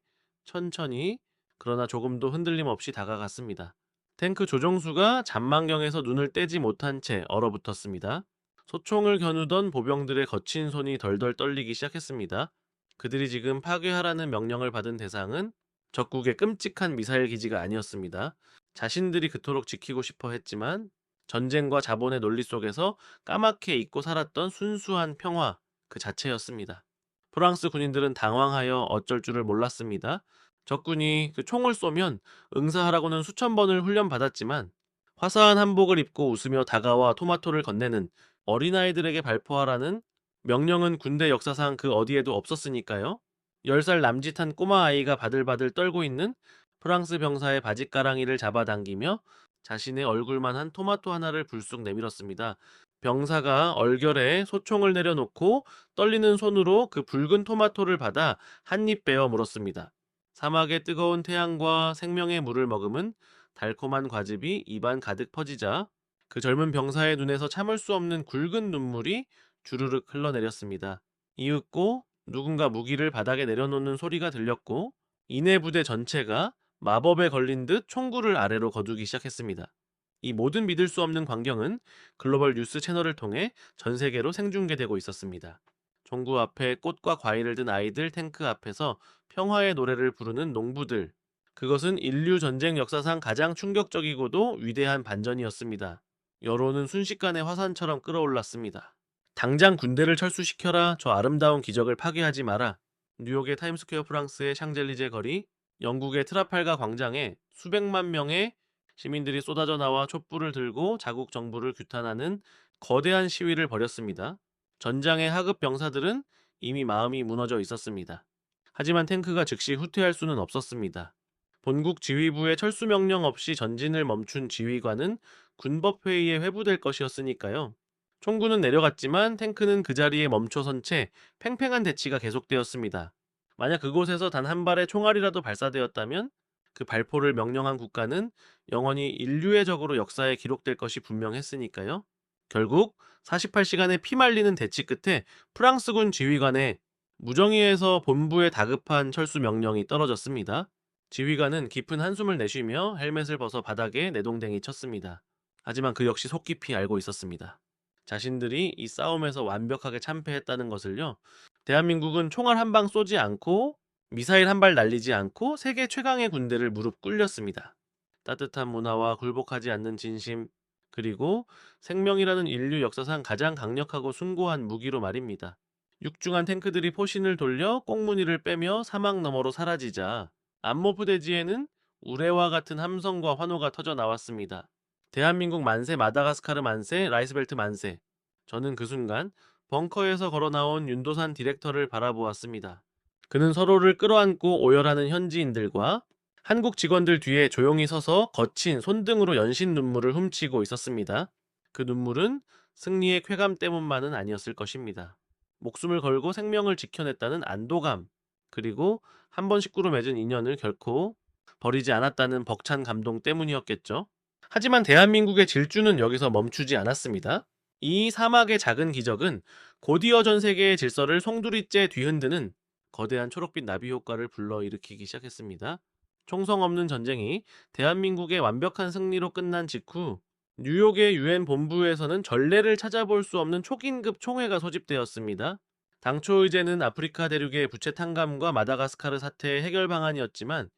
천천히 그러나 조금도 흔들림 없이 다가갔습니다. 탱크 조종수가 잔망경에서 눈을 떼지 못한 채 얼어붙었습니다. 소총을 겨누던 보병들의 거친 손이 덜덜 떨리기 시작했습니다. 그들이 지금 파괴하라는 명령을 받은 대상은 적국의 끔찍한 미사일 기지가 아니었습니다. 자신들이 그토록 지키고 싶어 했지만 전쟁과 자본의 논리 속에서 까맣게 잊고 살았던 순수한 평화 그 자체였습니다. 프랑스 군인들은 당황하여 어쩔 줄을 몰랐습니다. 적군이 그 총을 쏘면 응사하라고는 수천 번을 훈련받았지만 화사한 한복을 입고 웃으며 다가와 토마토를 건네는 어린아이들에게 발포하라는 명령은 군대 역사상 그 어디에도 없었으니까요. 10살 남짓한 꼬마 아이가 바들바들 떨고 있는 프랑스 병사의 바짓가랑이를 잡아당기며 자신의 얼굴만 한 토마토 하나를 불쑥 내밀었습니다. 병사가 얼결에 소총을 내려놓고 떨리는 손으로 그 붉은 토마토를 받아 한 입 베어 물었습니다. 사막의 뜨거운 태양과 생명의 물을 머금은 달콤한 과즙이 입안 가득 퍼지자 그 젊은 병사의 눈에서 참을 수 없는 굵은 눈물이 주르륵 흘러내렸습니다. 이윽고 누군가 무기를 바닥에 내려놓는 소리가 들렸고 이내 부대 전체가 마법에 걸린 듯 총구를 아래로 거두기 시작했습니다. 이 모든 믿을 수 없는 광경은 글로벌 뉴스 채널을 통해 전 세계로 생중계되고 있었습니다. 총구 앞에 꽃과 과일을 든 아이들, 탱크 앞에서 평화의 노래를 부르는 농부들. 그것은 인류 전쟁 역사상 가장 충격적이고도 위대한 반전이었습니다. 여론은 순식간에 화산처럼 끌어올랐습니다. 당장 군대를 철수시켜라. 저 아름다운 기적을 파괴하지 마라. 뉴욕의 타임스퀘어, 프랑스의 샹젤리제 거리, 영국의 트라팔가 광장에 수백만 명의 시민들이 쏟아져 나와 촛불을 들고 자국 정부를 규탄하는 거대한 시위를 벌였습니다. 전장의 하급 병사들은 이미 마음이 무너져 있었습니다. 하지만 탱크가 즉시 후퇴할 수는 없었습니다. 본국 지휘부의 철수 명령 없이 전진을 멈춘 지휘관은 군법회의에 회부될 것이었으니까요. 총구는 내려갔지만 탱크는 그 자리에 멈춰선 채 팽팽한 대치가 계속되었습니다. 만약 그곳에서 단 한 발의 총알이라도 발사되었다면 그 발포를 명령한 국가는 영원히 인류의 적으로 역사에 기록될 것이 분명했으니까요. 결국 48시간의 피말리는 대치 끝에 프랑스군 지휘관에 무정의에서 본부에 다급한 철수 명령이 떨어졌습니다. 지휘관은 깊은 한숨을 내쉬며 헬멧을 벗어 바닥에 내동댕이 쳤습니다. 하지만 그 역시 속깊이 알고 있었습니다. 자신들이 이 싸움에서 완벽하게 참패했다는 것을요. 대한민국은 총알 한 방 쏘지 않고 미사일 한 발 날리지 않고 세계 최강의 군대를 무릎 꿇렸습니다. 따뜻한 문화와 굴복하지 않는 진심, 그리고 생명이라는 인류 역사상 가장 강력하고 숭고한 무기로 말입니다. 육중한 탱크들이 포신을 돌려 꽁무니를 빼며 사막 너머로 사라지자 안모프 대지에는 우레와 같은 함성과 환호가 터져 나왔습니다. 대한민국 만세, 마다가스카르 만세, 라이스벨트 만세. 저는 그 순간 벙커에서 걸어 나온 윤도산 디렉터를 바라보았습니다. 그는 서로를 끌어안고 오열하는 현지인들과 한국 직원들 뒤에 조용히 서서 거친 손등으로 연신 눈물을 훔치고 있었습니다. 그 눈물은 승리의 쾌감 때문만은 아니었을 것입니다. 목숨을 걸고 생명을 지켜냈다는 안도감, 그리고 한 번 식구로 맺은 인연을 결코 버리지 않았다는 벅찬 감동 때문이었겠죠. 하지만 대한민국의 질주는 여기서 멈추지 않았습니다. 이 사막의 작은 기적은 곧이어 전 세계의 질서를 송두리째 뒤흔드는 거대한 초록빛 나비 효과를 불러일으키기 시작했습니다. 총성 없는 전쟁이 대한민국의 완벽한 승리로 끝난 직후 뉴욕의 유엔 본부에서는 전례를 찾아볼 수 없는 초긴급 총회가 소집되었습니다. 당초 의제는 아프리카 대륙의 부채 탕감과 마다가스카르 사태의 해결 방안이었지만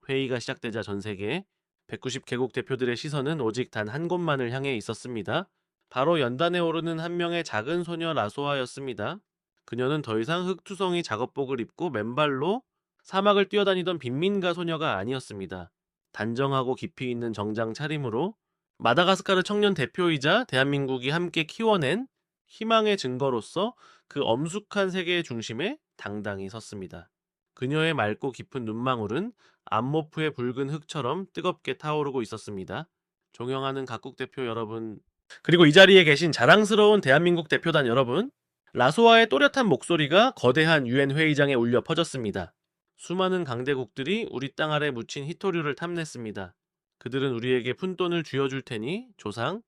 회의가 시작되자 전 세계 190개국 대표들의 시선은 오직 단 한 곳만을 향해 있었습니다. 바로 연단에 오르는 한 명의 작은 소녀 라소아였습니다. 그녀는 더 이상 흑투성이 작업복을 입고 맨발로 사막을 뛰어다니던 빈민가 소녀가 아니었습니다. 단정하고 깊이 있는 정장 차림으로 마다가스카르 청년 대표이자 대한민국이 함께 키워낸 희망의 증거로서 그 엄숙한 세계의 중심에 당당히 섰습니다. 그녀의 맑고 깊은 눈망울은 안모프의 붉은 흙처럼 뜨겁게 타오르고 있었습니다. 존경하는 각국 대표 여러분, 그리고 이 자리에 계신 자랑스러운 대한민국 대표단 여러분, 라소아의 또렷한 목소리가 거대한 유엔 회의장에 울려 퍼졌습니다. 수많은 강대국들이 우리 땅 아래 묻힌 희토류를 탐냈습니다. 그들은 우리에게 푼돈을 쥐어줄 테니 조상,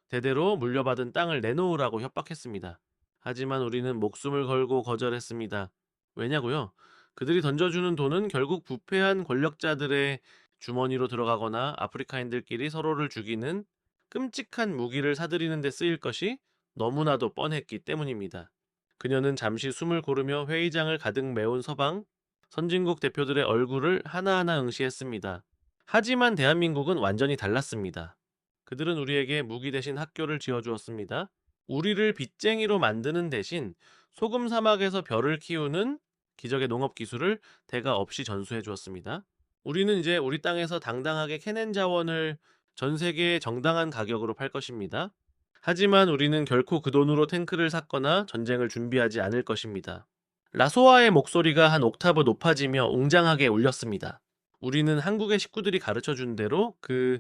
대대로 물려받은 땅을 내놓으라고 협박했습니다. 하지만 우리는 목숨을 걸고 거절했습니다. 왜냐고요? 그들이 던져주는 돈은 결국 부패한 권력자들의 주머니로 들어가거나 아프리카인들끼리 서로를 죽이는 끔찍한 무기를 사들이는 데 쓰일 것이 너무나도 뻔했기 때문입니다. 그녀는 잠시 숨을 고르며 회의장을 가득 메운 서방, 선진국 대표들의 얼굴을 하나하나 응시했습니다. 하지만 대한민국은 완전히 달랐습니다. 그들은 우리에게 무기 대신 학교를 지어주었습니다. 우리를 빚쟁이로 만드는 대신 소금 사막에서 벼를 키우는 기적의 농업 기술을 대가 없이 전수해 주었습니다. 우리는 이제 우리 땅에서 당당하게 캐낸 자원을 전 세계에 정당한 가격으로 팔 것입니다. 하지만 우리는 결코 그 돈으로 탱크를 샀거나 전쟁을 준비하지 않을 것입니다. 라소아의 목소리가 한 옥타브 높아지며 웅장하게 울렸습니다. 우리는 한국의 식구들이 가르쳐준 대로 그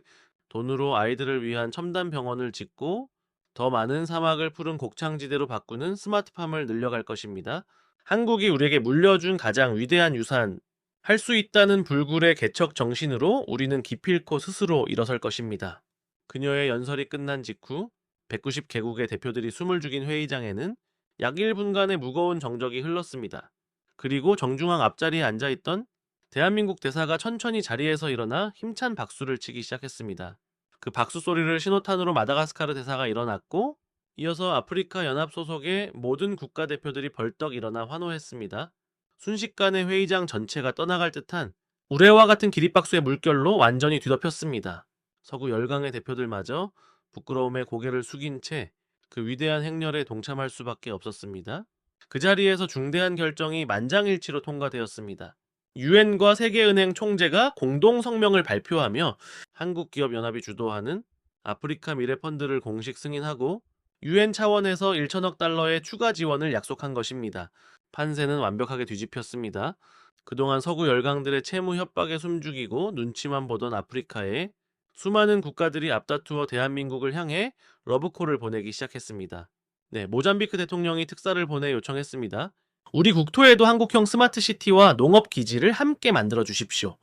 돈으로 아이들을 위한 첨단 병원을 짓고 더 많은 사막을 푸른 곡창지대로 바꾸는 스마트팜을 늘려갈 것입니다. 한국이 우리에게 물려준 가장 위대한 유산, 할 수 있다는 불굴의 개척 정신으로 우리는 기필코 스스로 일어설 것입니다. 그녀의 연설이 끝난 직후 190개국의 대표들이 숨을 죽인 회의장에는 약 1분간의 무거운 정적이 흘렀습니다. 그리고 정중앙 앞자리에 앉아있던 대한민국 대사가 천천히 자리에서 일어나 힘찬 박수를 치기 시작했습니다. 그 박수 소리를 신호탄으로 마다가스카르 대사가 일어났고, 이어서 아프리카 연합 소속의 모든 국가대표들이 벌떡 일어나 환호했습니다. 순식간에 회의장 전체가 떠나갈 듯한 우레와 같은 기립박수의 물결로 완전히 뒤덮였습니다. 서구 열강의 대표들마저 부끄러움에 고개를 숙인 채 그 위대한 행렬에 동참할 수밖에 없었습니다. 그 자리에서 중대한 결정이 만장일치로 통과되었습니다. 유엔과 세계은행 총재가 공동 성명을 발표하며 한국기업연합이 주도하는 아프리카 미래펀드를 공식 승인하고 유엔 차원에서 1천억 달러의 추가 지원을 약속한 것입니다. 판세는 완벽하게 뒤집혔습니다. 그동안 서구 열강들의 채무 협박에 숨죽이고 눈치만 보던 아프리카에 수많은 국가들이 앞다투어 대한민국을 향해 러브콜을 보내기 시작했습니다. 네, 모잠비크 대통령이 특사를 보내 요청했습니다. 우리 국토에도 한국형 스마트시티와 농업기지를 함께 만들어 주십시오.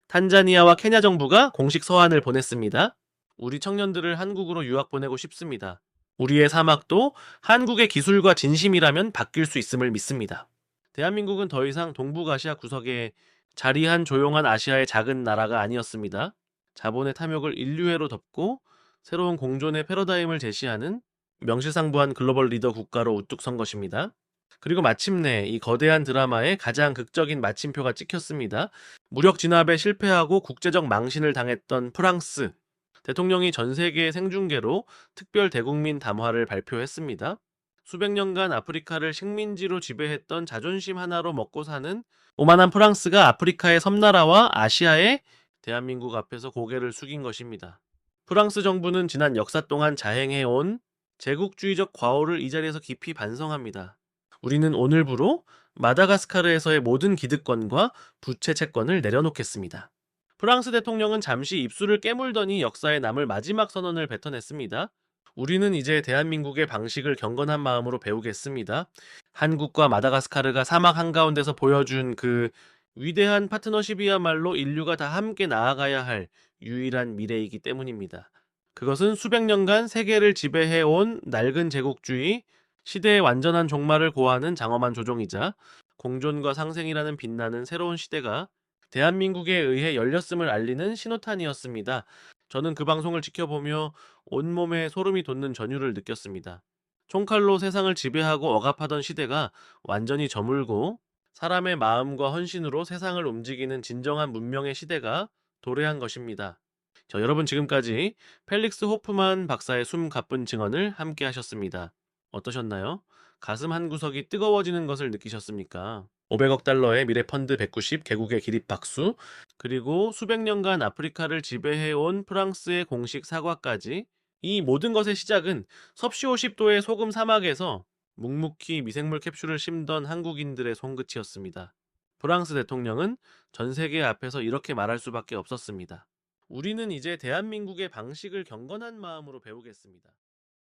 탄자니아와 케냐 정부가 공식 서한을 보냈습니다. 우리 청년들을 한국으로 유학 보내고 싶습니다. 우리의 사막도 한국의 기술과 진심이라면 바뀔 수 있음을 믿습니다. 대한민국은 더 이상 동북아시아 구석에 자리한 조용한 아시아의 작은 나라가 아니었습니다. 자본의 탐욕을 인류애로 덮고 새로운 공존의 패러다임을 제시하는 명실상부한 글로벌 리더 국가로 우뚝 선 것입니다. 그리고 마침내 이 거대한 드라마의 가장 극적인 마침표가 찍혔습니다. 무력 진압에 실패하고 국제적 망신을 당했던 프랑스. 대통령이 전 세계 생중계로 특별 대국민 담화를 발표했습니다. 수백 년간 아프리카를 식민지로 지배했던 자존심 하나로 먹고 사는 오만한 프랑스가 아프리카의 섬나라와 아시아의 대한민국 앞에서 고개를 숙인 것입니다. 프랑스 정부는 지난 역사 동안 자행해온 제국주의적 과오를 이 자리에서 깊이 반성합니다. 우리는 오늘부로 마다가스카르에서의 모든 기득권과 부채 채권을 내려놓겠습니다. 프랑스 대통령은 잠시 입술을 깨물더니 역사에 남을 마지막 선언을 뱉어냈습니다. 우리는 이제 대한민국의 방식을 경건한 마음으로 배우겠습니다. 한국과 마다가스카르가 사막 한가운데서 보여준 그 위대한 파트너십이야말로 인류가 다 함께 나아가야 할 유일한 미래이기 때문입니다. 그것은 수백 년간 세계를 지배해온 낡은 제국주의, 시대의 완전한 종말을 고하는 장엄한 조종이자 공존과 상생이라는 빛나는 새로운 시대가 대한민국에 의해 열렸음을 알리는 신호탄이었습니다. 저는 그 방송을 지켜보며 온몸에 소름이 돋는 전율을 느꼈습니다. 총칼로 세상을 지배하고 억압하던 시대가 완전히 저물고 사람의 마음과 헌신으로 세상을 움직이는 진정한 문명의 시대가 도래한 것입니다. 여러분 지금까지 펠릭스 호프만 박사의 숨 가쁜 증언을 함께 하셨습니다. 어떠셨나요? 가슴 한구석이 뜨거워지는 것을 느끼셨습니까? 500억 달러의 미래 펀드 190 개국의 기립 박수, 그리고 수백 년간 아프리카를 지배해온 프랑스의 공식 사과까지, 이 모든 것의 시작은 섭씨 50도의 소금 사막에서 묵묵히 미생물 캡슐을 심던 한국인들의 손끝이었습니다. 프랑스 대통령은 전 세계 앞에서 이렇게 말할 수밖에 없었습니다. 우리는 이제 대한민국의 방식을 경건한 마음으로 배우겠습니다.